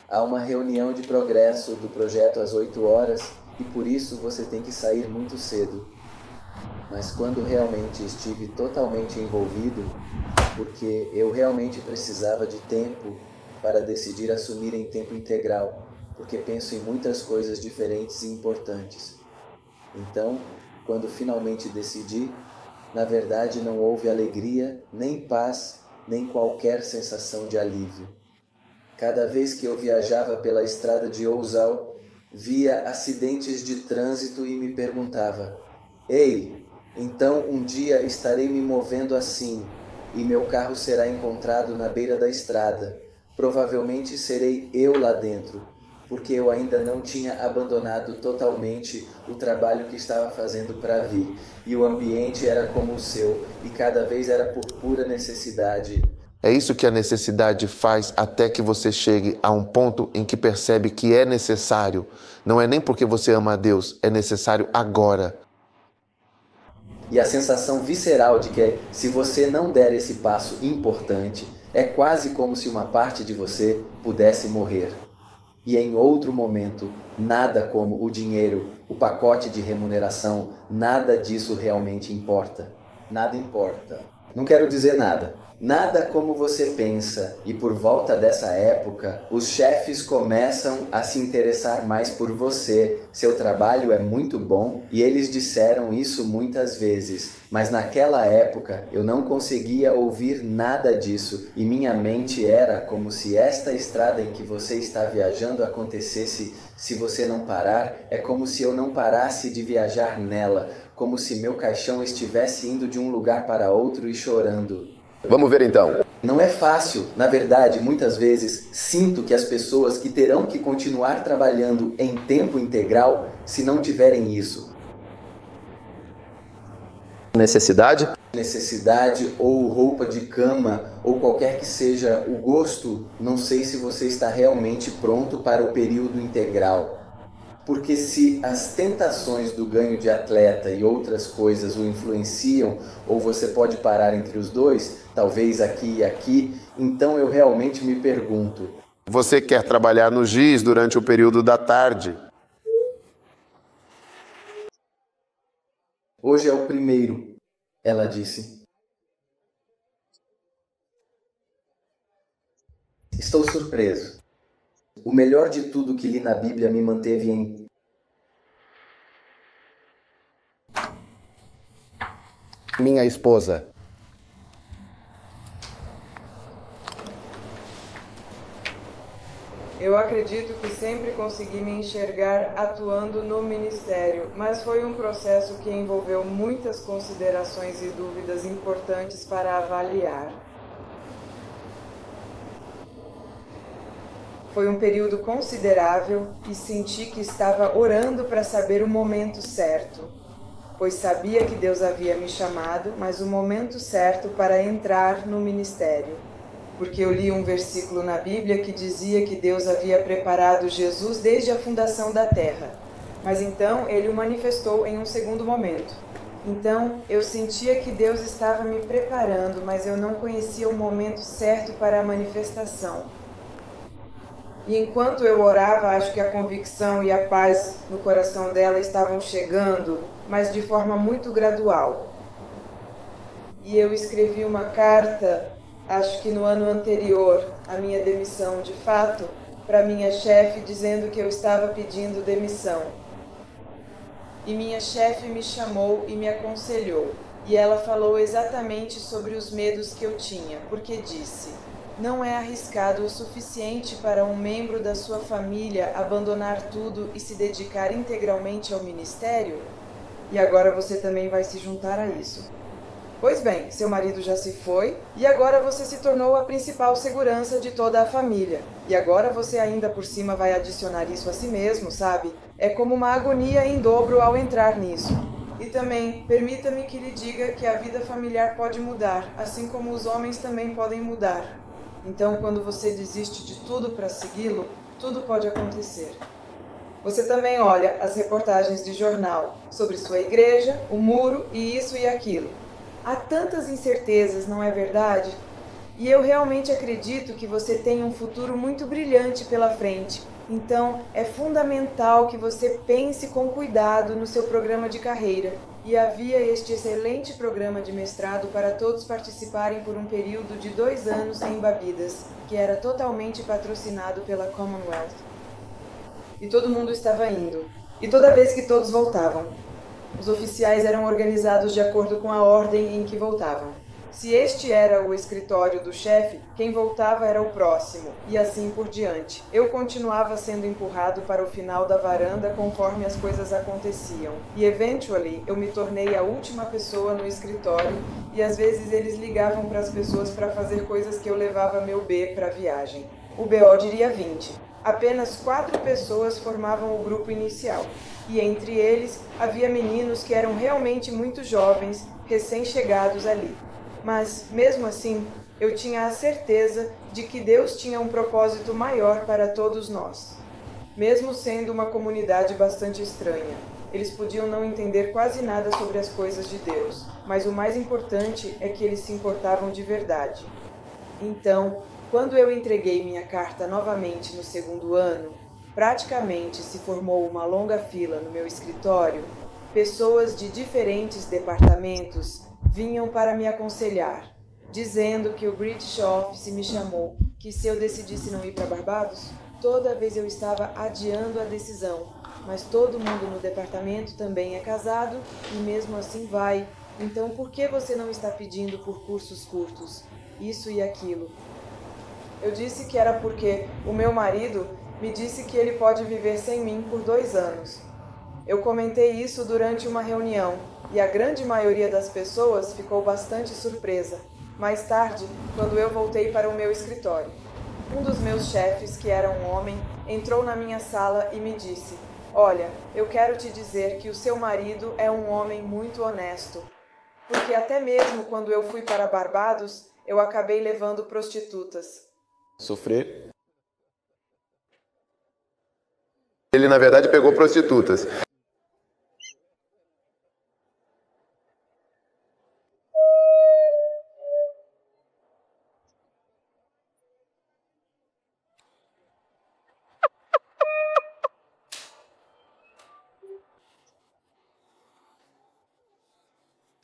S4: há uma reunião de progresso do projeto às 8 horas e por isso você tem que sair muito cedo. Mas quando realmente estive totalmente envolvido, porque eu realmente precisava de tempo para decidir assumir em tempo integral, porque penso em muitas coisas diferentes e importantes. Então, quando finalmente decidi, na verdade não houve alegria, nem paz, nem qualquer sensação de alívio. Cada vez que eu viajava pela estrada de Ousal, via acidentes de trânsito e me perguntava: ei, então um dia estarei me movendo assim, e meu carro será encontrado na beira da estrada. Provavelmente serei eu lá dentro, porque eu ainda não tinha abandonado totalmente o trabalho que estava fazendo para vir. E o ambiente era como o seu, e cada vez era por pura necessidade.
S1: É isso que a necessidade faz até que você chegue a um ponto em que percebe que é necessário. Não é nem porque você ama a Deus, é necessário agora.
S4: E a sensação visceral de que se você não der esse passo importante, é quase como se uma parte de você pudesse morrer. E em outro momento, nada como o dinheiro, o pacote de remuneração, nada disso realmente importa. Nada importa. Não quero dizer nada. Nada como você pensa. E por volta dessa época, os chefes começam a se interessar mais por você. Seu trabalho é muito bom e eles disseram isso muitas vezes. Mas naquela época, eu não conseguia ouvir nada disso. E minha mente era como se esta estrada em que você está viajando acontecesse se você não parar. É como se eu não parasse de viajar nela. Como se meu caixão estivesse indo de um lugar para outro e chorando.
S3: Vamos ver então.
S4: Não é fácil, na verdade, muitas vezes sinto que as pessoas que terão que continuar trabalhando em tempo integral se não tiverem isso.
S7: Necessidade?
S4: Necessidade ou roupa de cama ou qualquer que seja o gosto, não sei se você está realmente pronto para o período integral. Porque se as tentações do ganho de atleta e outras coisas o influenciam, ou você pode parar entre os dois, talvez aqui e aqui, então eu realmente me pergunto.
S3: Você quer trabalhar no giz durante o período da tarde?
S4: Hoje é o primeiro, ela disse. Estou surpreso. O melhor de tudo que li na Bíblia me manteve em...
S7: Minha esposa.
S11: Eu acredito que sempre consegui me enxergar atuando no ministério, mas foi um processo que envolveu muitas considerações e dúvidas importantes para avaliar. Foi um período considerável e senti que estava orando para saber o momento certo, pois sabia que Deus havia me chamado, mas o momento certo para entrar no ministério. Porque eu li um versículo na Bíblia que dizia que Deus havia preparado Jesus desde a fundação da terra, mas então ele o manifestou em um segundo momento. Então eu sentia que Deus estava me preparando, mas eu não conhecia o momento certo para a manifestação. E enquanto eu orava, acho que a convicção e a paz no coração dela estavam chegando, mas de forma muito gradual. E eu escrevi uma carta, acho que no ano anterior à minha demissão de fato, para minha chefe dizendo que eu estava pedindo demissão. E minha chefe me chamou e me aconselhou. E ela falou exatamente sobre os medos que eu tinha, porque disse: não é arriscado o suficiente para um membro da sua família abandonar tudo e se dedicar integralmente ao ministério? E agora você também vai se juntar a isso. Pois bem, seu marido já se foi e agora você se tornou a principal segurança de toda a família. E agora você ainda por cima vai adicionar isso a si mesmo, sabe? É como uma agonia em dobro ao entrar nisso. E também, permita-me que lhe diga que a vida familiar pode mudar, assim como os homens também podem mudar. Então, quando você desiste de tudo para segui-lo, tudo pode acontecer. Você também olha as reportagens de jornal sobre sua igreja, o muro e isso e aquilo. Há tantas incertezas, não é verdade? E eu realmente acredito que você tem um futuro muito brilhante pela frente. Então, é fundamental que você pense com cuidado no seu programa de carreira. E havia este excelente programa de mestrado para todos participarem por um período de 2 anos em Barbados, que era totalmente patrocinado pela Commonwealth. E todo mundo estava indo. E toda vez que todos voltavam, os oficiais eram organizados de acordo com a ordem em que voltavam. Se este era o escritório do chefe, quem voltava era o próximo, e assim por diante. Eu continuava sendo empurrado para o final da varanda conforme as coisas aconteciam. E, eventually, eu me tornei a última pessoa no escritório, e às vezes eles ligavam para as pessoas para fazer coisas que eu levava meu B para a viagem. O BO diria 20. Apenas 4 pessoas formavam o grupo inicial, e entre eles havia meninos que eram realmente muito jovens, recém-chegados ali. Mas, mesmo assim, eu tinha a certeza de que Deus tinha um propósito maior para todos nós. Mesmo sendo uma comunidade bastante estranha, eles podiam não entender quase nada sobre as coisas de Deus, mas o mais importante é que eles se importavam de verdade. Então, quando eu entreguei minha carta novamente no 2º ano, praticamente se formou uma longa fila no meu escritório. Pessoas de diferentes departamentos vinham para me aconselhar, dizendo que o British Office me chamou, que se eu decidisse não ir para Barbados, toda vez eu estava adiando a decisão, mas todo mundo no departamento também é casado e mesmo assim vai. Então por que você não está pedindo por cursos curtos? Isso e aquilo. Eu disse que era porque o meu marido me disse que ele pode viver sem mim por 2 anos. Eu comentei isso durante uma reunião e a grande maioria das pessoas ficou bastante surpresa. Mais tarde, quando eu voltei para o meu escritório, um dos meus chefes, que era um homem, entrou na minha sala e me disse: "Olha, eu quero te dizer que o seu marido é um homem muito honesto, porque até mesmo quando eu fui para Barbados, eu acabei levando prostitutas."
S3: Sofrer? Ele, na verdade, pegou prostitutas.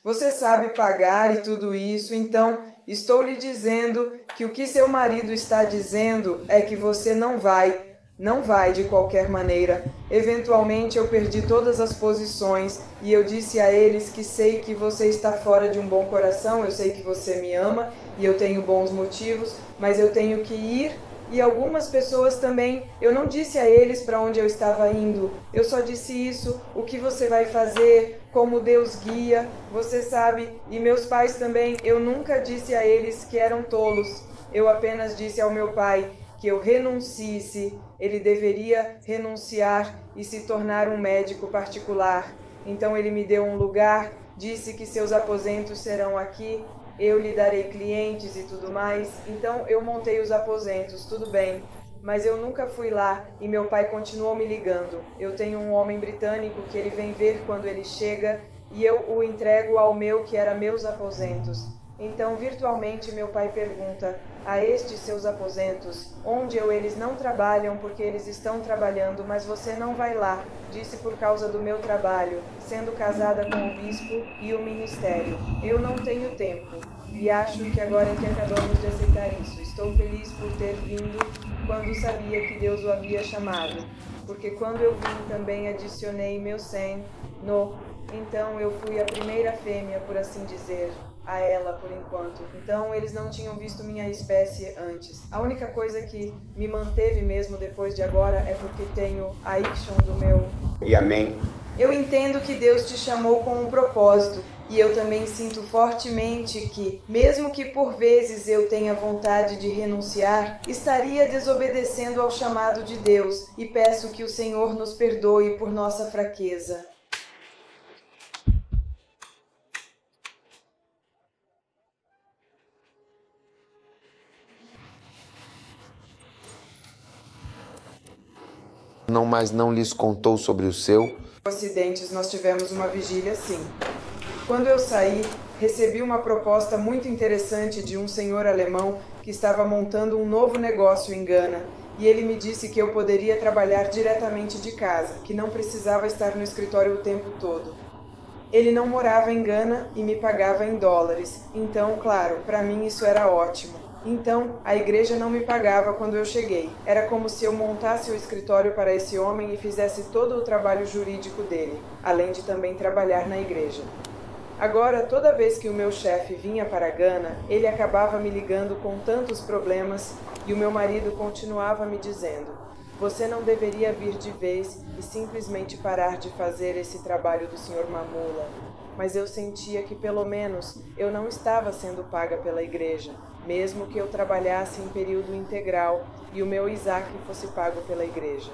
S11: Você sabe pagar e tudo isso, então estou lhe dizendo que o que seu marido está dizendo é que você não vai de qualquer maneira. Eventualmente eu perdi todas as posições e eu disse a eles que sei que você está fora de um bom coração, eu sei que você me ama e eu tenho bons motivos, mas eu tenho que ir. E algumas pessoas também, eu não disse a eles para onde eu estava indo, eu só disse isso, o que você vai fazer, como Deus guia, você sabe. E meus pais também, eu nunca disse a eles que eram tolos, eu apenas disse ao meu pai que eu renunciasse, ele deveria renunciar e se tornar um médico particular. Então ele me deu um lugar, disse que seus aposentos serão aqui, eu lhe darei clientes e tudo mais. Então eu montei os aposentos, tudo bem, mas eu nunca fui lá e meu pai continuou me ligando. Eu tenho um homem britânico que ele vem ver quando ele chega e eu o entrego ao meu, que era meus aposentos. Então virtualmente meu pai pergunta: a estes seus aposentos, onde eles não trabalham porque eles estão trabalhando, mas você não vai lá, disse por causa do meu trabalho, sendo casada com o bispo e o ministério. Eu não tenho tempo e acho que agora é que acabamos de aceitar isso. Estou feliz por ter vindo quando sabia que Deus o havia chamado, porque quando eu vim também adicionei meu sen no. Então eu fui a primeira fêmea, por assim dizer, a ela por enquanto. Então eles não tinham visto minha espécie antes. A única coisa que me manteve mesmo depois de agora é porque tenho a Iction do meu...
S12: E amém.
S11: Eu entendo que Deus te chamou com um propósito. E eu também sinto fortemente que, mesmo que por vezes eu tenha vontade de renunciar, estaria desobedecendo ao chamado de Deus. E peço que o Senhor nos perdoe por nossa fraqueza.
S1: Não lhes contou sobre o seu?
S11: Acidentes, nós tivemos uma vigília, sim. Quando eu saí, recebi uma proposta muito interessante de um senhor alemão que estava montando um novo negócio em Gana. E ele me disse que eu poderia trabalhar diretamente de casa, que não precisava estar no escritório o tempo todo. Ele não morava em Gana e me pagava em dólares. Então, claro, para mim isso era ótimo. Então, a igreja não me pagava quando eu cheguei. Era como se eu montasse o escritório para esse homem e fizesse todo o trabalho jurídico dele, além de também trabalhar na igreja. Agora, toda vez que o meu chefe vinha para Gana, ele acabava me ligando com tantos problemas e o meu marido continuava me dizendo: você não deveria vir de vez e simplesmente parar de fazer esse trabalho do Sr. Mamula. Mas eu sentia que pelo menos eu não estava sendo paga pela igreja, mesmo que eu trabalhasse em período integral e o meu Isaac fosse pago pela igreja.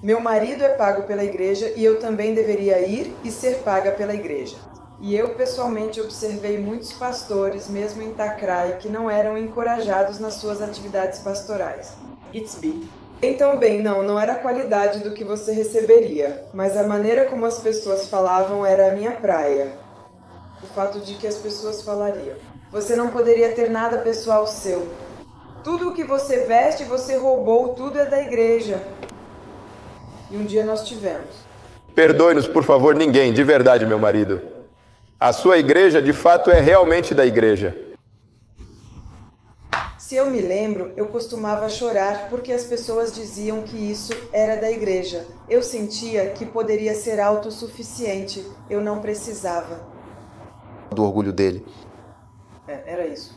S11: Meu marido é pago pela igreja e eu também deveria ir e ser paga pela igreja. E eu pessoalmente observei muitos pastores, mesmo em Takrai, que não eram encorajados nas suas atividades pastorais. It's big. Então, bem, não era a qualidade do que você receberia, mas a maneira como as pessoas falavam era a minha praia. O fato de que as pessoas falariam: você não poderia ter nada pessoal seu. Tudo o que você veste, você roubou, tudo é da igreja. E um dia nós tivemos.
S3: Perdoe-nos, por favor, ninguém, de verdade, meu marido. A sua igreja, de fato, é realmente da igreja.
S11: Se eu me lembro, eu costumava chorar porque as pessoas diziam que isso era da igreja. Eu sentia que poderia ser autossuficiente. Eu não precisava.
S1: Do orgulho dele.
S11: Era isso.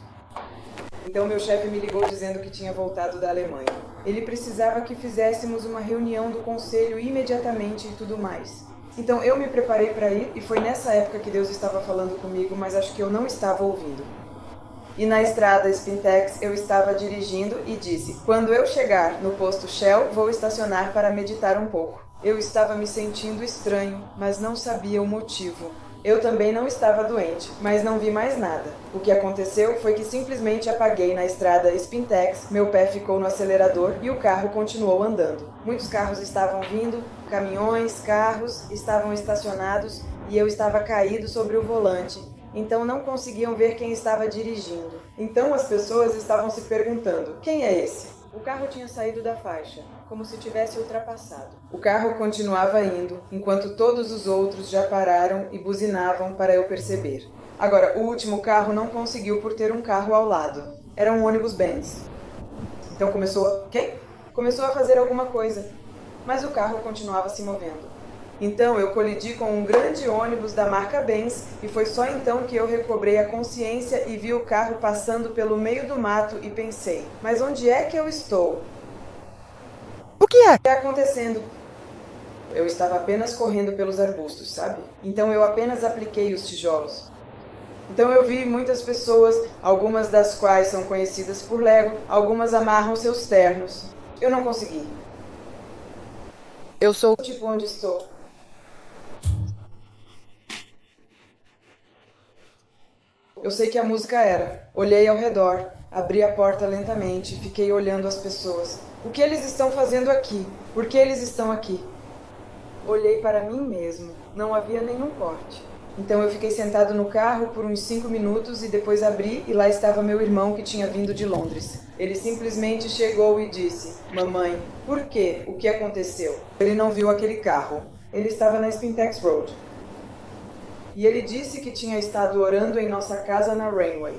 S11: Então meu chefe me ligou dizendo que tinha voltado da Alemanha. Ele precisava que fizéssemos uma reunião do conselho imediatamente e tudo mais. Então eu me preparei para ir e foi nessa época que Deus estava falando comigo, mas acho que eu não estava ouvindo. E na estrada Spintex eu estava dirigindo e disse: quando eu chegar no posto Shell, vou estacionar para meditar um pouco. Eu estava me sentindo estranho, mas não sabia o motivo. Eu também não estava doente, mas não vi mais nada. O que aconteceu foi que simplesmente apaguei na estrada Spintex, meu pé ficou no acelerador e o carro continuou andando. Muitos carros estavam vindo, caminhões, carros estavam estacionados e eu estava caído sobre o volante. Então não conseguiam ver quem estava dirigindo. Então as pessoas estavam se perguntando: quem é esse? O carro tinha saído da faixa, como se tivesse ultrapassado. O carro continuava indo, enquanto todos os outros já pararam e buzinavam para eu perceber. Agora, o último carro não conseguiu por ter um carro ao lado. Era um ônibus Benz. Então começou a fazer alguma coisa, mas o carro continuava se movendo. Então eu colidi com um grande ônibus da marca Benz e foi só então que eu recobrei a consciência e vi o carro passando pelo meio do mato e pensei: mas onde é que eu estou? O que está acontecendo? Eu estava apenas correndo pelos arbustos, sabe? Então eu apenas apliquei os tijolos. Então eu vi muitas pessoas, algumas das quais são conhecidas por Lego, algumas amarram seus ternos. Eu não consegui. Eu sou o tipo onde estou. Eu sei que a música era. Olhei ao redor, abri a porta lentamente, fiquei olhando as pessoas. O que eles estão fazendo aqui? Por que eles estão aqui? Olhei para mim mesmo. Não havia nenhum corte. Então eu fiquei sentado no carro por uns 5 minutos e depois abri e lá estava meu irmão que tinha vindo de Londres. Ele simplesmente chegou e disse: mamãe, por quê? O que aconteceu? Ele não viu aquele carro. Ele estava na Spintex Road. E ele disse que tinha estado orando em nossa casa na Rainway.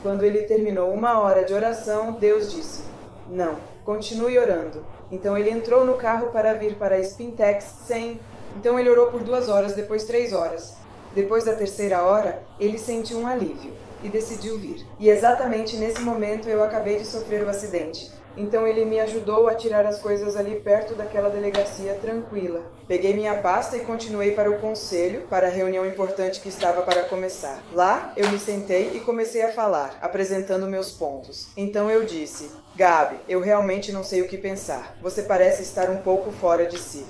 S11: Quando ele terminou 1 hora de oração, Deus disse: não, continue orando. Então ele entrou no carro para vir para a Spintex sem... Então ele orou por 2 horas, depois 3 horas. Depois da 3ª hora, ele sentiu um alívio e decidiu vir. E exatamente nesse momento eu acabei de sofrer o acidente. Então ele me ajudou a tirar as coisas ali perto daquela delegacia tranquila. Peguei minha pasta e continuei para o conselho, para a reunião importante que estava para começar. Lá, eu me sentei e comecei a falar, apresentando meus pontos. Então eu disse: Gabi, eu realmente não sei o que pensar. Você parece estar um pouco fora de si.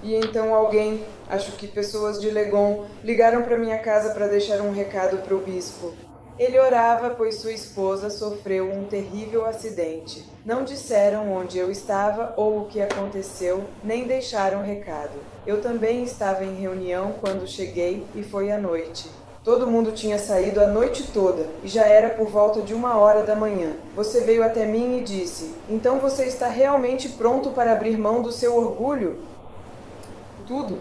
S11: E então alguém, acho que pessoas de Legon, ligaram para minha casa para deixar um recado para o bispo. Ele orava, pois sua esposa sofreu um terrível acidente. Não disseram onde eu estava ou o que aconteceu, nem deixaram recado. Eu também estava em reunião quando cheguei e foi à noite. Todo mundo tinha saído a noite toda e já era por volta de 1 hora da manhã. Você veio até mim e disse: então você está realmente pronto para abrir mão do seu orgulho? Tudo.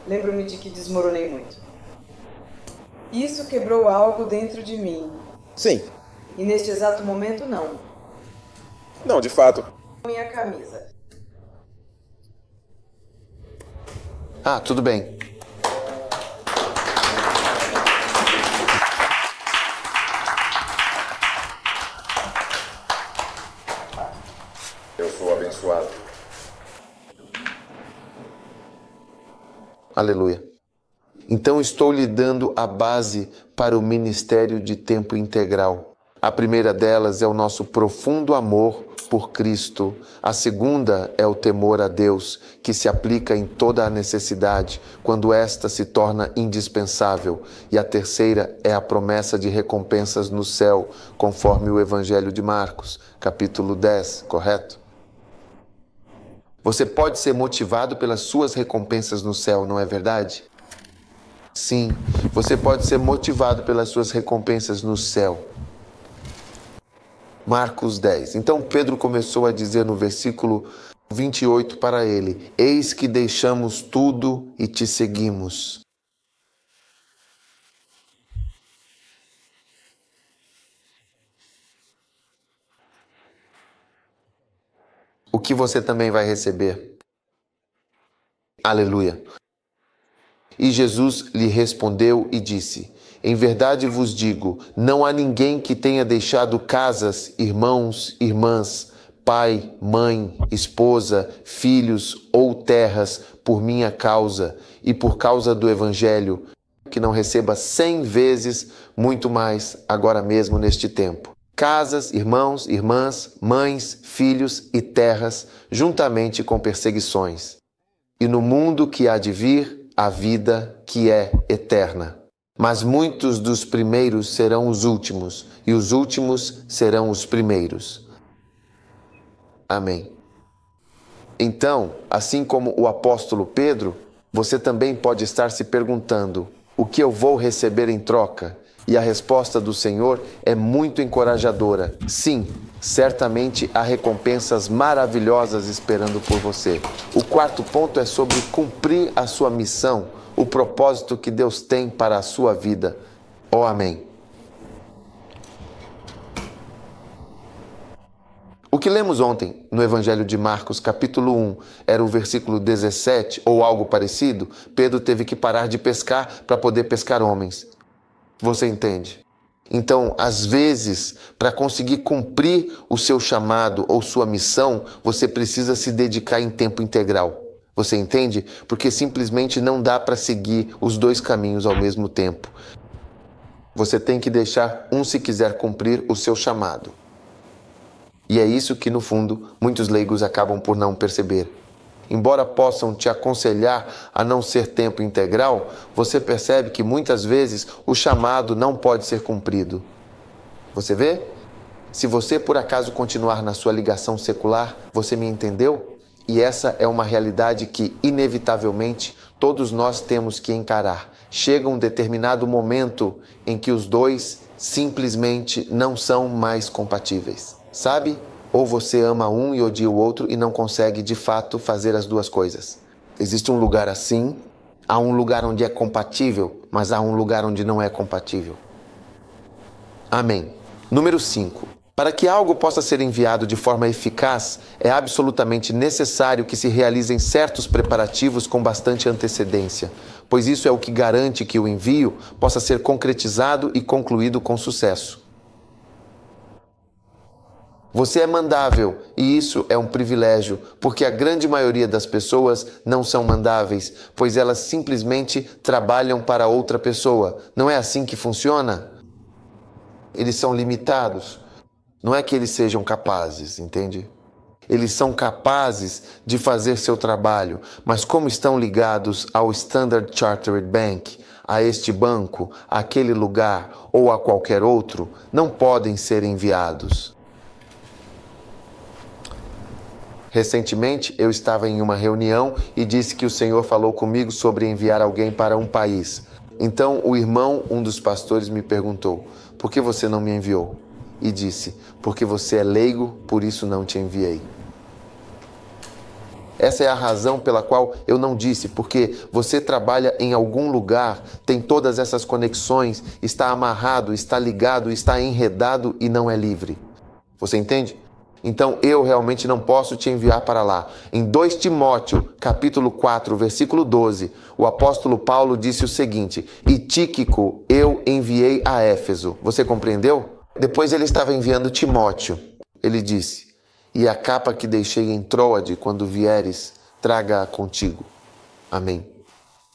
S11: Lembro-me de que desmoronei muito. Isso quebrou algo dentro de mim.
S3: Sim.
S11: E neste exato momento, não.
S3: Não, de fato.
S11: Minha camisa.
S1: Ah, tudo bem.
S2: Eu sou abençoado.
S1: Aleluia. Então estou lhe dando a base para o ministério de tempo integral. A primeira delas é o nosso profundo amor por Cristo. A segunda é o temor a Deus, que se aplica em toda a necessidade, quando esta se torna indispensável. E a terceira é a promessa de recompensas no céu, conforme o Evangelho de Marcos, capítulo 10, correto? Você pode ser motivado pelas suas recompensas no céu, não é verdade? Sim, você pode ser motivado pelas suas recompensas no céu. Marcos 10. Então Pedro começou a dizer no versículo 28 para ele: eis que deixamos tudo e te seguimos. O que você também vai receber. Aleluia. E Jesus lhe respondeu e disse: em verdade vos digo, não há ninguém que tenha deixado casas, irmãos, irmãs, pai, mãe, esposa, filhos ou terras por minha causa e por causa do Evangelho, que não receba 100 vezes muito mais agora mesmo neste tempo. Casas, irmãos, irmãs, mães, filhos e terras, juntamente com perseguições. E no mundo que há de vir, a vida que é eterna. Mas muitos dos primeiros serão os últimos, e os últimos serão os primeiros. Amém. Então, assim como o apóstolo Pedro, você também pode estar se perguntando: o que eu vou receber em troca? E a resposta do Senhor é muito encorajadora. Sim, certamente há recompensas maravilhosas esperando por você. O quarto ponto é sobre cumprir a sua missão, o propósito que Deus tem para a sua vida. Oh, amém. O que lemos ontem no Evangelho de Marcos, capítulo 1, era o versículo 17 ou algo parecido. Pedro teve que parar de pescar para poder pescar homens. Você entende? Então, às vezes, para conseguir cumprir o seu chamado ou sua missão, você precisa se dedicar em tempo integral. Você entende? Porque simplesmente não dá para seguir os dois caminhos ao mesmo tempo. Você tem que deixar um se quiser cumprir o seu chamado. E é isso que, no fundo, muitos leigos acabam por não perceber. Embora possam te aconselhar a não ser tempo integral, você percebe que muitas vezes o chamado não pode ser cumprido. Você vê? Se você por acaso continuar na sua ligação secular, você me entendeu? E essa é uma realidade que, inevitavelmente, todos nós temos que encarar. Chega um determinado momento em que os dois simplesmente não são mais compatíveis. Sabe? Ou você ama um e odia o outro e não consegue, de fato, fazer as duas coisas. Existe um lugar assim, há um lugar onde é compatível, mas há um lugar onde não é compatível. Amém. Número 5. Para que algo possa ser enviado de forma eficaz, é absolutamente necessário que se realizem certos preparativos com bastante antecedência, pois isso é o que garante que o envio possa ser concretizado e concluído com sucesso. Você é mandável e isso é um privilégio, porque a grande maioria das pessoas não são mandáveis, pois elas simplesmente trabalham para outra pessoa. Não é assim que funciona? Eles são limitados. Não é que eles sejam capazes, entende? Eles são capazes de fazer seu trabalho, mas como estão ligados ao Standard Chartered Bank, a este banco, àquele lugar ou a qualquer outro, não podem ser enviados. Recentemente, eu estava em uma reunião e disse que o Senhor falou comigo sobre enviar alguém para um país. Então, o irmão, um dos pastores, me perguntou: por que você não me enviou? E disse: porque você é leigo, por isso não te enviei. Essa é a razão pela qual eu não disse, porque você trabalha em algum lugar, tem todas essas conexões, está amarrado, está ligado, está enredado e não é livre. Você entende? Então eu realmente não posso te enviar para lá. Em 2 Timóteo, capítulo 4, versículo 12, o apóstolo Paulo disse o seguinte: e Tíquico eu enviei a Éfeso. Você compreendeu? Depois ele estava enviando Timóteo. Ele disse: e a capa que deixei em Troade, quando vieres, traga-a contigo. Amém.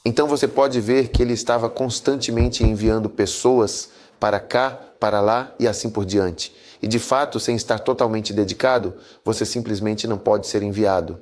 S1: Então você pode ver que ele estava constantemente enviando pessoas para cá, para lá e assim por diante. E de fato, sem estar totalmente dedicado, você simplesmente não pode ser enviado.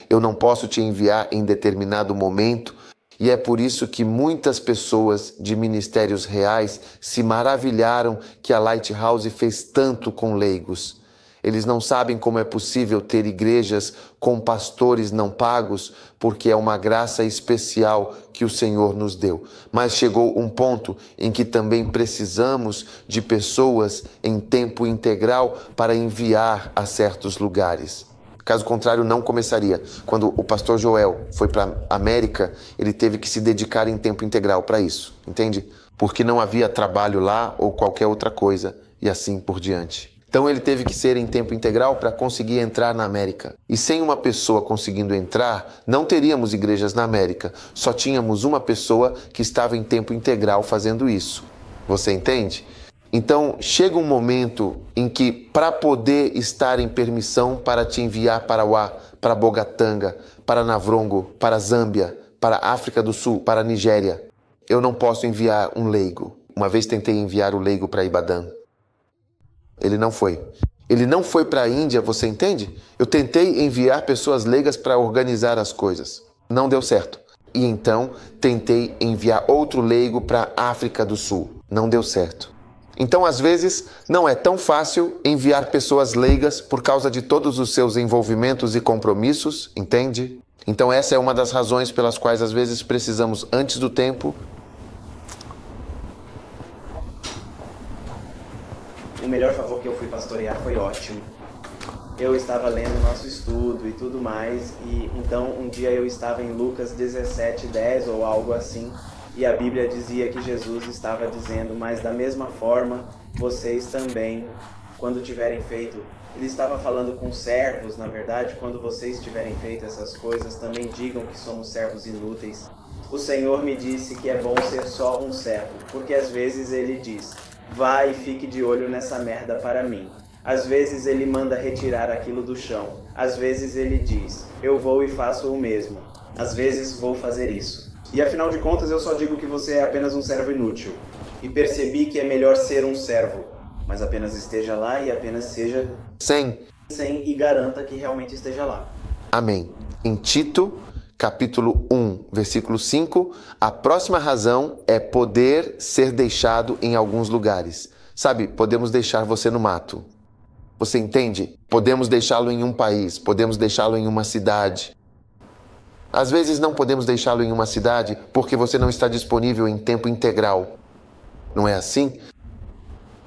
S1: Eu não posso te enviar em determinado momento, e é por isso que muitas pessoas de ministérios reais se maravilharam que a Lighthouse fez tanto com leigos. Eles não sabem como é possível ter igrejas com pastores não pagos, porque é uma graça especial que o Senhor nos deu. Mas chegou um ponto em que também precisamos de pessoas em tempo integral para enviar a certos lugares. Caso contrário, não começaria. Quando o pastor Joel foi para a América, ele teve que se dedicar em tempo integral para isso, entende? Porque não havia trabalho lá ou qualquer outra coisa, e assim por diante. Então ele teve que ser em tempo integral para conseguir entrar na América. E sem uma pessoa conseguindo entrar, não teríamos igrejas na América. Só tínhamos uma pessoa que estava em tempo integral fazendo isso. Você entende? Então, chega um momento em que, para poder estar em permissão para te enviar para Uá, para Bogatanga, para Navrongo, para Zâmbia, para África do Sul, para Nigéria, eu não posso enviar um leigo. Uma vez tentei enviar o leigo para Ibadan. Ele não foi. Ele não foi para a Índia, você entende? Eu tentei enviar pessoas leigas para organizar as coisas. Não deu certo. E então, tentei enviar outro leigo para a África do Sul. Não deu certo. Então, às vezes, não é tão fácil enviar pessoas leigas por causa de todos os seus envolvimentos e compromissos, entende? Então, essa é uma das razões pelas quais, às vezes, precisamos, antes do tempo...
S6: O melhor favor que eu fui pastorear foi ótimo. Eu estava lendo nosso estudo e tudo mais, e então um dia eu estava em Lucas 17:10 ou algo assim, e a Bíblia dizia que Jesus estava dizendo, mas da mesma forma, vocês também, quando tiverem feito, ele estava falando com servos, na verdade, quando vocês tiverem feito essas coisas, também digam que somos servos inúteis. O Senhor me disse que é bom ser só um servo, porque às vezes ele diz, vai e fique de olho nessa merda para mim. Às vezes ele manda retirar aquilo do chão. Às vezes ele diz, eu vou e faço o mesmo. Às vezes vou fazer isso. E afinal de contas eu só digo que você é apenas um servo inútil. E percebi que é melhor ser um servo, mas apenas esteja lá e apenas seja sem e garanta que realmente esteja lá.
S1: Amém. Em Tito, capítulo 1, versículo 5, a próxima razão é poder ser deixado em alguns lugares. Sabe, podemos deixar você no mato. Você entende? Podemos deixá-lo em um país, podemos deixá-lo em uma cidade. Às vezes não podemos deixá-lo em uma cidade porque você não está disponível em tempo integral. Não é assim?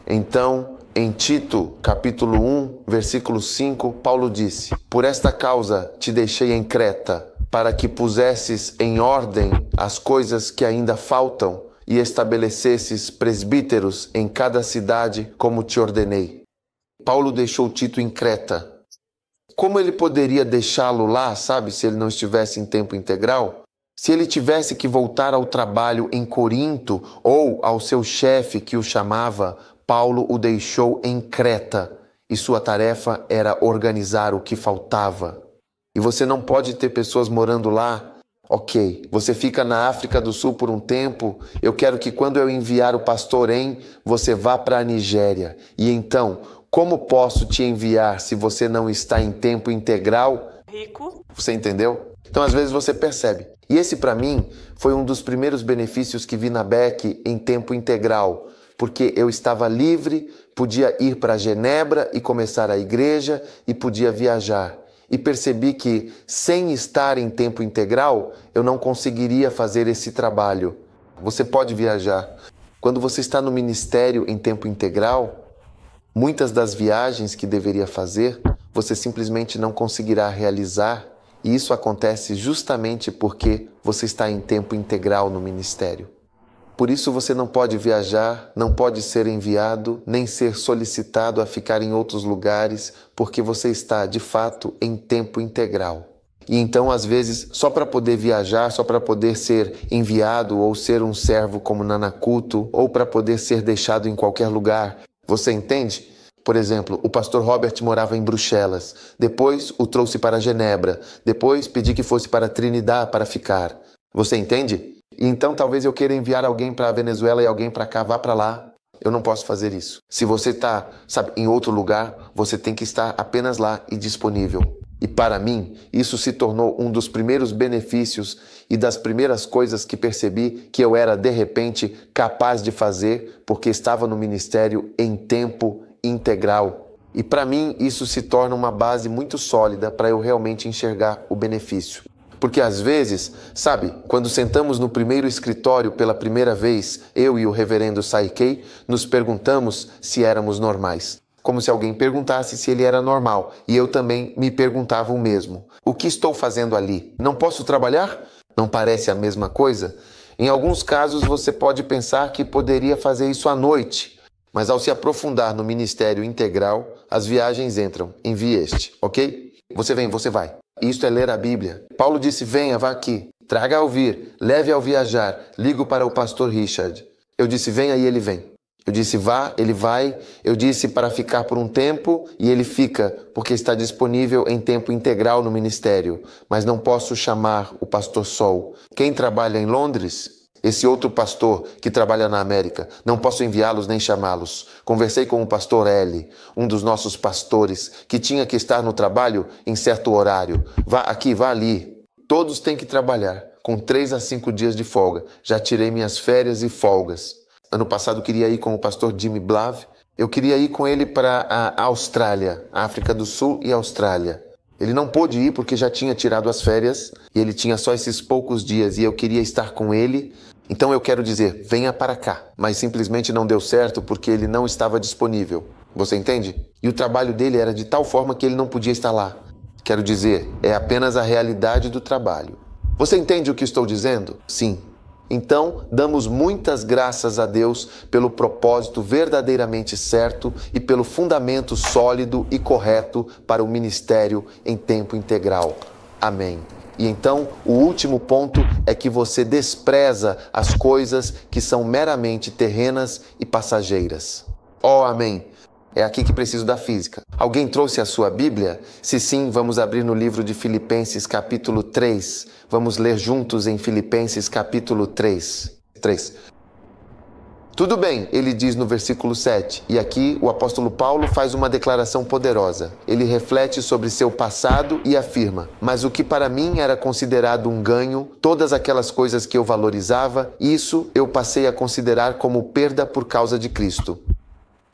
S1: Então, em Tito, capítulo 1, versículo 5, Paulo disse, por esta causa te deixei em Creta, para que pusesses em ordem as coisas que ainda faltam e estabelecesses presbíteros em cada cidade como te ordenei. Paulo deixou Tito em Creta. Como ele poderia deixá-lo lá, sabe, se ele não estivesse em tempo integral? Se ele tivesse que voltar ao trabalho em Corinto ou ao seu chefe que o chamava, Paulo o deixou em Creta e sua tarefa era organizar o que faltava. E você não pode ter pessoas morando lá. Ok, você fica na África do Sul por um tempo. Eu quero que quando eu enviar o pastor você vá para a Nigéria. E então, como posso te enviar se você não está em tempo integral?
S8: Rico.
S1: Você entendeu? Então, às vezes você percebe. E esse, para mim, foi um dos primeiros benefícios que vi na BEC em tempo integral. Porque eu estava livre, podia ir para Genebra e começar a igreja e podia viajar. E percebi que, sem estar em tempo integral, eu não conseguiria fazer esse trabalho. Você pode viajar. Quando você está no ministério em tempo integral, muitas das viagens que deveria fazer, você simplesmente não conseguirá realizar. E isso acontece justamente porque você está em tempo integral no ministério. Por isso você não pode viajar, não pode ser enviado, nem ser solicitado a ficar em outros lugares, porque você está, de fato, em tempo integral. E então, às vezes, só para poder viajar, só para poder ser enviado ou ser um servo como Nanakuto, ou para poder ser deixado em qualquer lugar, você entende? Por exemplo, o pastor Robert morava em Bruxelas, depois o trouxe para Genebra, depois pedi que fosse para Trinidad para ficar. Você entende? E então talvez eu queira enviar alguém para a Venezuela e alguém para cá, vá para lá. Eu não posso fazer isso. Se você está, em outro lugar, você tem que estar apenas lá e disponível. E para mim, isso se tornou um dos primeiros benefícios e das primeiras coisas que percebi que eu era, de repente, capaz de fazer porque estava no ministério em tempo integral. E para mim, isso se torna uma base muito sólida para eu realmente enxergar o benefício. Porque às vezes, quando sentamos no primeiro escritório pela primeira vez, eu e o reverendo Saikei, nos perguntamos se éramos normais. Como se alguém perguntasse se ele era normal. E eu também me perguntava o mesmo. O que estou fazendo ali? Não posso trabalhar? Não parece a mesma coisa? Em alguns casos você pode pensar que poderia fazer isso à noite. Mas ao se aprofundar no ministério integral, as viagens entram. Envie este, ok? Você vem, você vai. Isto é ler a Bíblia. Paulo disse, venha, vá aqui. Traga ao vir, leve ao viajar. Ligo para o pastor Richard. Eu disse, venha e ele vem. Eu disse vá, ele vai. Eu disse para ficar por um tempo e ele fica, porque está disponível em tempo integral no ministério. Mas não posso chamar o pastor Sol. Quem trabalha em Londres? Esse outro pastor que trabalha na América. Não posso enviá-los nem chamá-los. Conversei com o pastor L, um dos nossos pastores, que tinha que estar no trabalho em certo horário. Vá aqui, vá ali. Todos têm que trabalhar, com 3 a 5 dias de folga. Já tirei minhas férias e folgas. Ano passado eu queria ir com o pastor Jimmy Blav. Eu queria ir com ele para a Austrália, África do Sul e Austrália. Ele não pôde ir porque já tinha tirado as férias e ele tinha só esses poucos dias e eu queria estar com ele. Então eu quero dizer, venha para cá. Mas simplesmente não deu certo porque ele não estava disponível. Você entende? E o trabalho dele era de tal forma que ele não podia estar lá. Quero dizer, é apenas a realidade do trabalho. Você entende o que estou dizendo? Sim. Então, damos muitas graças a Deus pelo propósito verdadeiramente certo e pelo fundamento sólido e correto para o ministério em tempo integral. Amém. E então, o último ponto é que você despreza as coisas que são meramente terrenas e passageiras. Oh, amém. É aqui que preciso da física. Alguém trouxe a sua Bíblia? Se sim, vamos abrir no livro de Filipenses capítulo 3. Vamos ler juntos em Filipenses capítulo 3. Tudo bem, ele diz no versículo 7. E aqui o apóstolo Paulo faz uma declaração poderosa. Ele reflete sobre seu passado e afirma: mas o que para mim era considerado um ganho, todas aquelas coisas que eu valorizava, isso eu passei a considerar como perda por causa de Cristo.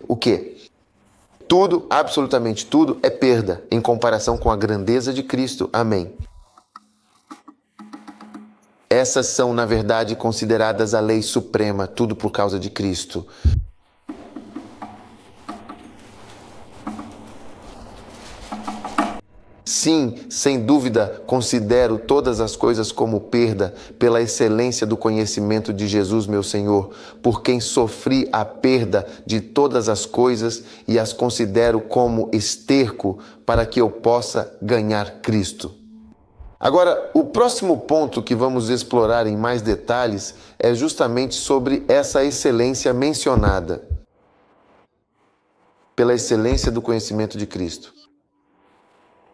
S1: O quê? Tudo, absolutamente tudo, é perda em comparação com a grandeza de Cristo. Amém. Essas são, na verdade, consideradas a lei suprema, tudo por causa de Cristo. Sim, sem dúvida, considero todas as coisas como perda pela excelência do conhecimento de Jesus, meu Senhor, por quem sofri a perda de todas as coisas e as considero como esterco para que eu possa ganhar Cristo. Agora, o próximo ponto que vamos explorar em mais detalhes é justamente sobre essa excelência mencionada. Pela excelência do conhecimento de Cristo.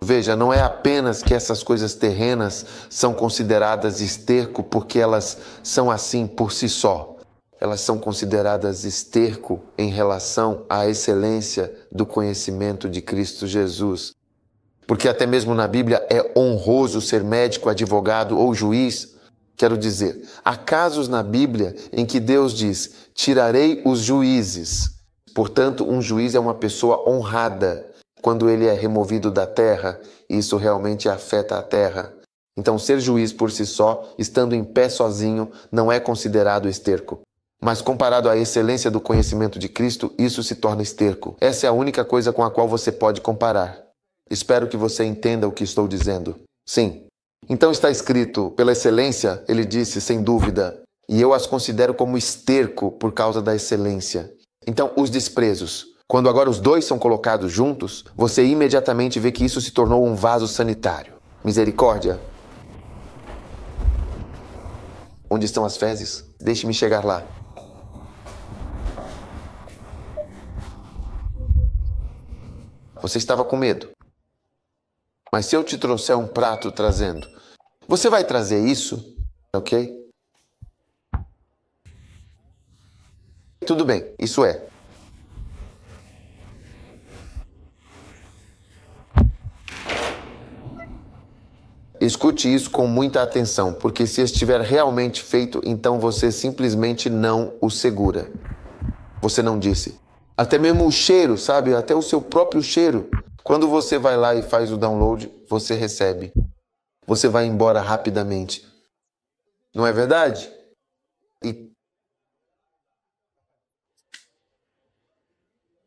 S1: Veja, não é apenas que essas coisas terrenas são consideradas esterco porque elas são assim por si só. Elas são consideradas esterco em relação à excelência do conhecimento de Cristo Jesus. Porque até mesmo na Bíblia é honroso ser médico, advogado ou juiz. Quero dizer, há casos na Bíblia em que Deus diz, tirarei os juízes. Portanto, um juiz é uma pessoa honrada. Quando ele é removido da terra, isso realmente afeta a terra. Então, ser juiz por si só, estando em pé sozinho, não é considerado esterco. Mas comparado à excelência do conhecimento de Cristo, isso se torna esterco. Essa é a única coisa com a qual você pode comparar. Espero que você entenda o que estou dizendo. Sim. Então está escrito, pela excelência, ele disse, sem dúvida, e eu as considero como esterco por causa da excelência. Então, os desprezos. Quando agora os dois são colocados juntos, você imediatamente vê que isso se tornou um vaso sanitário. Misericórdia. Onde estão as fezes? Deixe-me chegar lá. Você estava com medo. Mas se eu te trouxer um prato trazendo, você vai trazer isso? Ok? Tudo bem, isso é. Escute isso com muita atenção, porque se estiver realmente feito, então você simplesmente não o segura. Você não disse. Até mesmo o cheiro, sabe? Até o seu próprio cheiro. Quando você vai lá e faz o download, você recebe. Você vai embora rapidamente. Não é verdade?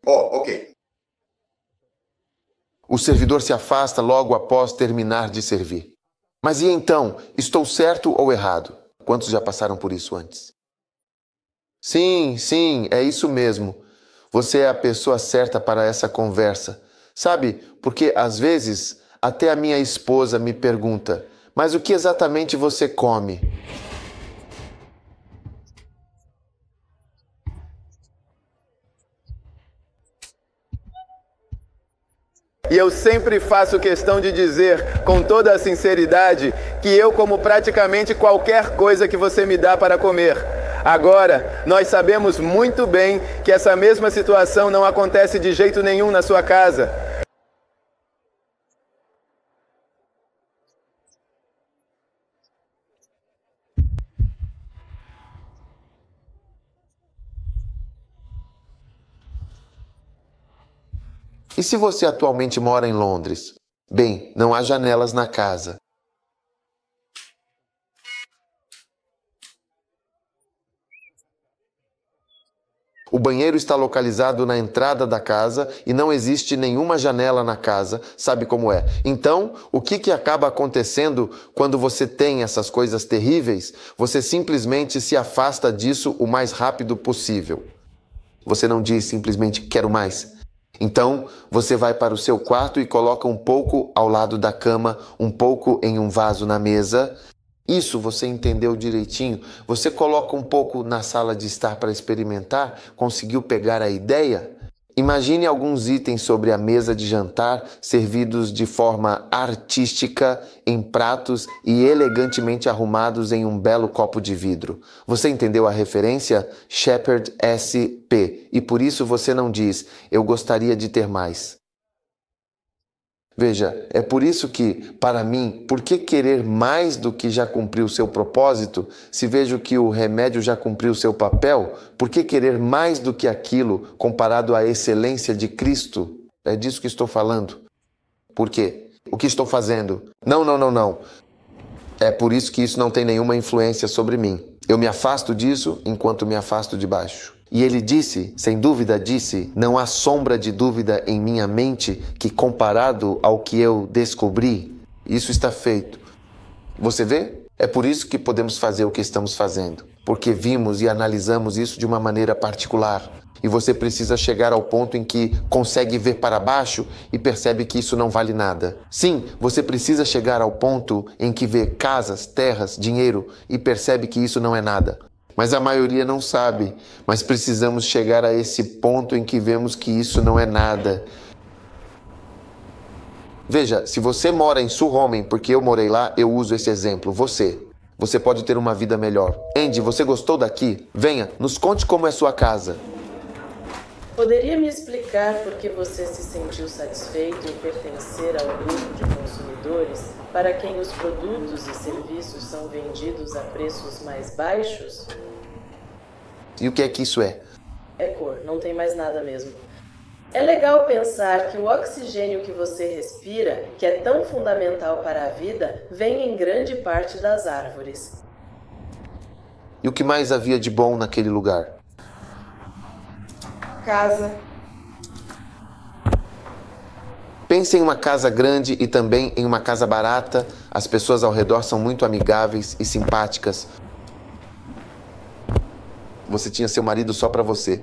S9: Ok.
S1: O servidor se afasta logo após terminar de servir. Mas e então? Estou certo ou errado? Quantos já passaram por isso antes? Sim, é isso mesmo. Você é a pessoa certa para essa conversa. Sabe, porque às vezes até a minha esposa me pergunta, mas o que exatamente você come?
S3: E eu sempre faço questão de dizer, com toda a sinceridade, que eu como praticamente qualquer coisa que você me dá para comer. Agora, nós sabemos muito bem que essa mesma situação não acontece de jeito nenhum na sua casa.
S1: E se você atualmente mora em Londres? Bem, não há janelas na casa. O banheiro está localizado na entrada da casa e não existe nenhuma janela na casa, sabe como é? Então, o que acaba acontecendo quando você tem essas coisas terríveis? Você simplesmente se afasta disso o mais rápido possível. Você não diz simplesmente quero mais. Então, você vai para o seu quarto e coloca um pouco ao lado da cama, um pouco em um vaso na mesa. Isso você entendeu direitinho? Você coloca um pouco na sala de estar para experimentar? Conseguiu pegar a ideia? Imagine alguns itens sobre a mesa de jantar servidos de forma artística em pratos e elegantemente arrumados em um belo copo de vidro. Você entendeu a referência? Shepherd SP. E por isso você não diz, eu gostaria de ter mais. Veja, é por isso que, para mim, por que querer mais do que já cumpriu seu propósito? Se vejo que o remédio já cumpriu seu papel, por que querer mais do que aquilo comparado à excelência de Cristo? É disso que estou falando. Por quê? O que estou fazendo? Não. É por isso que isso não tem nenhuma influência sobre mim. Eu me afasto disso enquanto me afasto de baixo. E ele disse, sem dúvida disse, não há sombra de dúvida em minha mente que comparado ao que eu descobri, isso está feito. Você vê? É por isso que podemos fazer o que estamos fazendo. Porque vimos e analisamos isso de uma maneira particular. E você precisa chegar ao ponto em que consegue ver para baixo e percebe que isso não vale nada. Sim, você precisa chegar ao ponto em que vê casas, terras, dinheiro e percebe que isso não é nada. Mas a maioria não sabe, mas precisamos chegar a esse ponto em que vemos que isso não é nada. Veja, se você mora em Suhomen, porque eu morei lá, eu uso esse exemplo. Você pode ter uma vida melhor. Andy, você gostou daqui? Venha, nos conte como é sua casa.
S8: Poderia me explicar por que você se sentiu satisfeito em pertencer ao grupo de consumidores para quem os produtos e serviços são vendidos a preços mais baixos?
S1: E o que é que isso é?
S8: É cor, não tem mais nada mesmo. É legal pensar que o oxigênio que você respira, que é tão fundamental para a vida, vem em grande parte das árvores.
S1: E o que mais havia de bom naquele lugar?
S11: Casa.
S1: Pense em uma casa grande e também em uma casa barata. As pessoas ao redor são muito amigáveis e simpáticas. Você tinha seu marido só para você.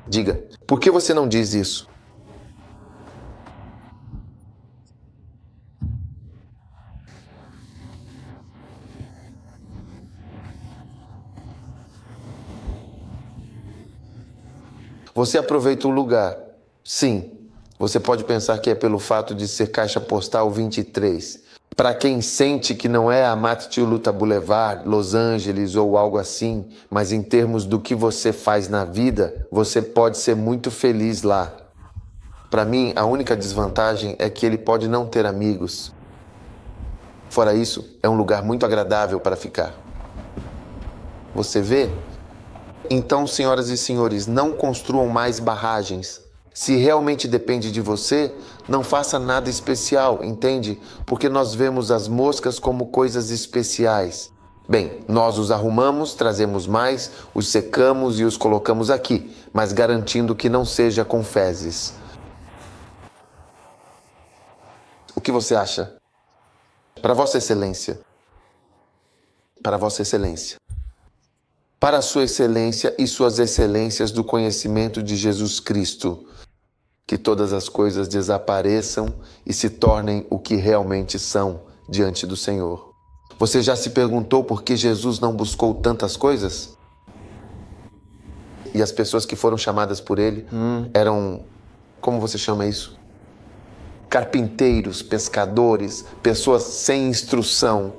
S1: Diga, por que você não diz isso? Você aproveita o lugar. Sim, você pode pensar que é pelo fato de ser caixa postal 23. Para quem sente que não é a Mattiluta Boulevard, Los Angeles ou algo assim, mas em termos do que você faz na vida, você pode ser muito feliz lá. Para mim, a única desvantagem é que ele pode não ter amigos. Fora isso, é um lugar muito agradável para ficar. Você vê? Então, senhoras e senhores, não construam mais barragens. Se realmente depende de você, não faça nada especial, entende? Porque nós vemos as moscas como coisas especiais. Bem, nós os arrumamos, trazemos mais, os secamos e os colocamos aqui, mas garantindo que não seja com fezes. O que você acha? Para Vossa Excelência. Para Vossa Excelência. Para Sua Excelência e Suas Excelências do conhecimento de Jesus Cristo. Que todas as coisas desapareçam e se tornem o que realmente são diante do Senhor. Você já se perguntou por que Jesus não buscou tantas coisas? E as pessoas que foram chamadas por Ele eram... Como você chama isso? carpinteiros, pescadores, pessoas sem instrução.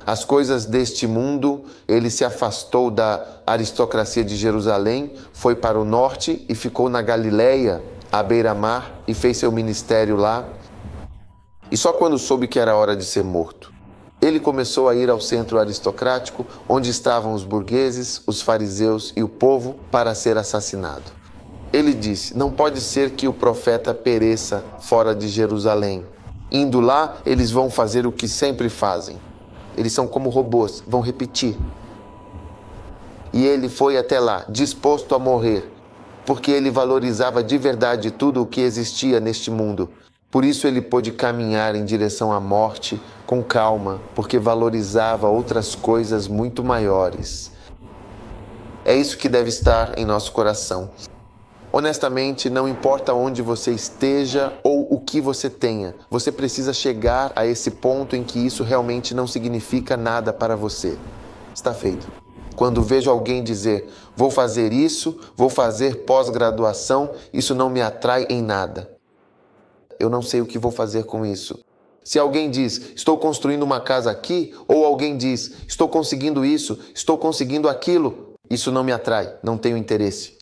S1: As coisas deste mundo, ele se afastou da aristocracia de Jerusalém, foi para o norte e ficou na Galileia, à beira-mar, e fez seu ministério lá. E só quando soube que era hora de ser morto, ele começou a ir ao centro aristocrático, onde estavam os burgueses, os fariseus e o povo, para ser assassinado. Ele disse: não pode ser que o profeta pereça fora de Jerusalém. Indo lá, eles vão fazer o que sempre fazem. Eles são como robôs, vão repetir. E ele foi até lá, disposto a morrer, porque ele valorizava de verdade tudo o que existia neste mundo. Por isso ele pôde caminhar em direção à morte com calma, porque valorizava outras coisas muito maiores. É isso que deve estar em nosso coração. Honestamente, não importa onde você esteja ou o que você tenha, você precisa chegar a esse ponto em que isso realmente não significa nada para você. Está feito. Quando vejo alguém dizer, vou fazer isso, vou fazer pós-graduação, isso não me atrai em nada. Eu não sei o que vou fazer com isso. Se alguém diz, estou construindo uma casa aqui, ou alguém diz, estou conseguindo isso, estou conseguindo aquilo, isso não me atrai, não tenho interesse.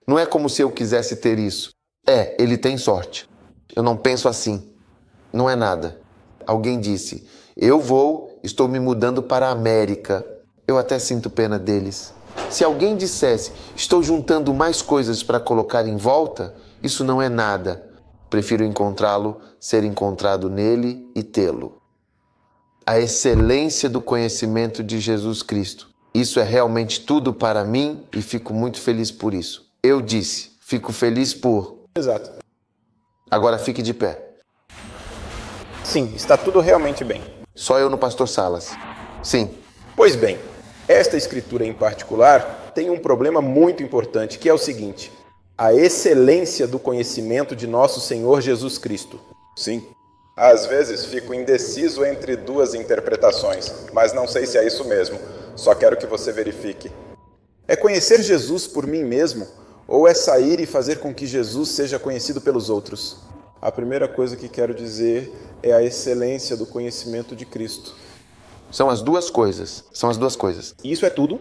S1: Não é como se eu quisesse ter isso. Ele tem sorte. Eu não penso assim. Não é nada. Alguém disse, estou me mudando para a América. Eu até sinto pena deles. Se alguém dissesse, estou juntando mais coisas para colocar em volta, isso não é nada. Prefiro encontrá-lo, ser encontrado nele e tê-lo. A excelência do conhecimento de Jesus Cristo. Isso é realmente tudo para mim e fico muito feliz por isso. Eu disse, fico feliz por...
S12: Exato.
S1: Agora fique de pé.
S12: Sim, está tudo realmente bem.
S1: Só eu no Pastor Salas. Sim.
S12: Pois bem, esta escritura em particular tem um problema muito importante, que é o seguinte: a excelência do conhecimento de nosso Senhor Jesus Cristo. Sim. Às vezes fico indeciso entre duas interpretações, mas não sei se é isso mesmo. Só quero que você verifique. É conhecer Jesus por mim mesmo, ou é sair e fazer com que Jesus seja conhecido pelos outros? A primeira coisa que quero dizer é a excelência do conhecimento de Cristo.
S1: São as duas coisas. São as duas coisas.
S12: Isso é tudo?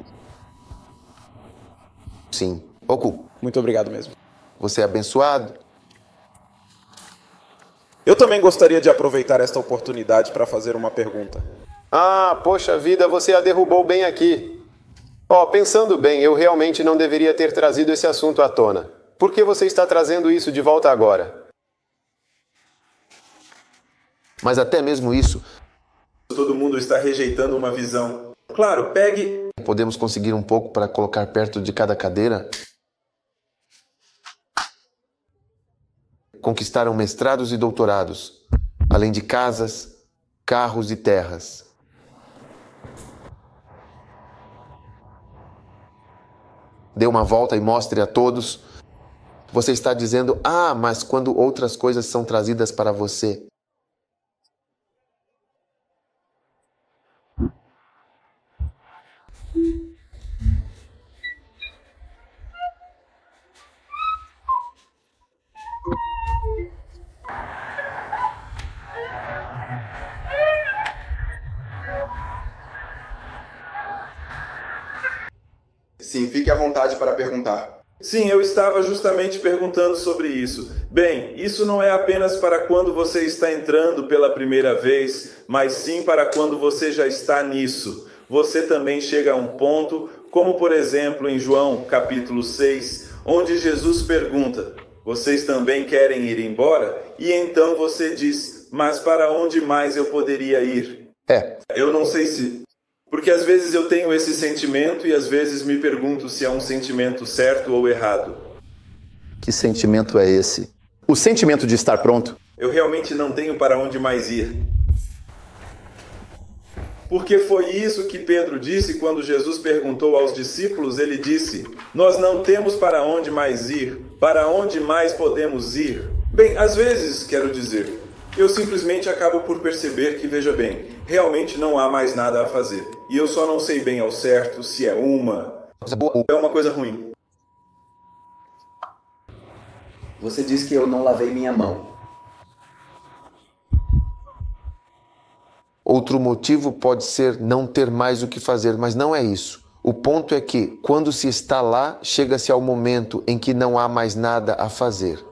S1: Sim. Oku.
S12: Muito obrigado mesmo.
S1: Você é abençoado.
S12: Eu também gostaria de aproveitar esta oportunidade para fazer uma pergunta.
S7: Ah, poxa vida, você a derrubou bem aqui. Pensando bem, eu realmente não deveria ter trazido esse assunto à tona. Por que você está trazendo isso de volta agora?
S1: Mas até mesmo isso...
S12: Todo mundo está rejeitando uma visão. Claro, pegue...
S1: Podemos conseguir um pouco para colocar perto de cada cadeira? Conquistaram mestrados e doutorados, além de casas, carros e terras. Dê uma volta e mostre a todos. Você está dizendo, mas quando outras coisas são trazidas para você.
S9: Sim, fique à vontade para perguntar.
S12: Sim, eu estava justamente perguntando sobre isso. Bem, isso não é apenas para quando você está entrando pela primeira vez, mas sim para quando você já está nisso. Você também chega a um ponto, como por exemplo em João capítulo 6, onde Jesus pergunta, vocês também querem ir embora? E então você diz, mas para onde mais eu poderia ir? Eu não sei se... Porque às vezes eu tenho esse sentimento e às vezes me pergunto se é um sentimento certo ou errado.
S13: Que sentimento é esse? O sentimento de estar pronto?
S12: Eu realmente não tenho para onde mais ir. Porque foi isso que Pedro disse quando Jesus perguntou aos discípulos, ele disse, nós não temos para onde mais ir, para onde mais podemos ir? Bem, às vezes, quero dizer, eu simplesmente acabo por perceber que, veja bem, realmente não há mais nada a fazer. E eu só não sei bem ao certo se é uma coisa ruim.
S13: Você diz que eu não lavei minha mão.
S1: Outro motivo pode ser não ter mais o que fazer, mas não é isso. O ponto é que, quando se está lá, chega-se ao momento em que não há mais nada a fazer.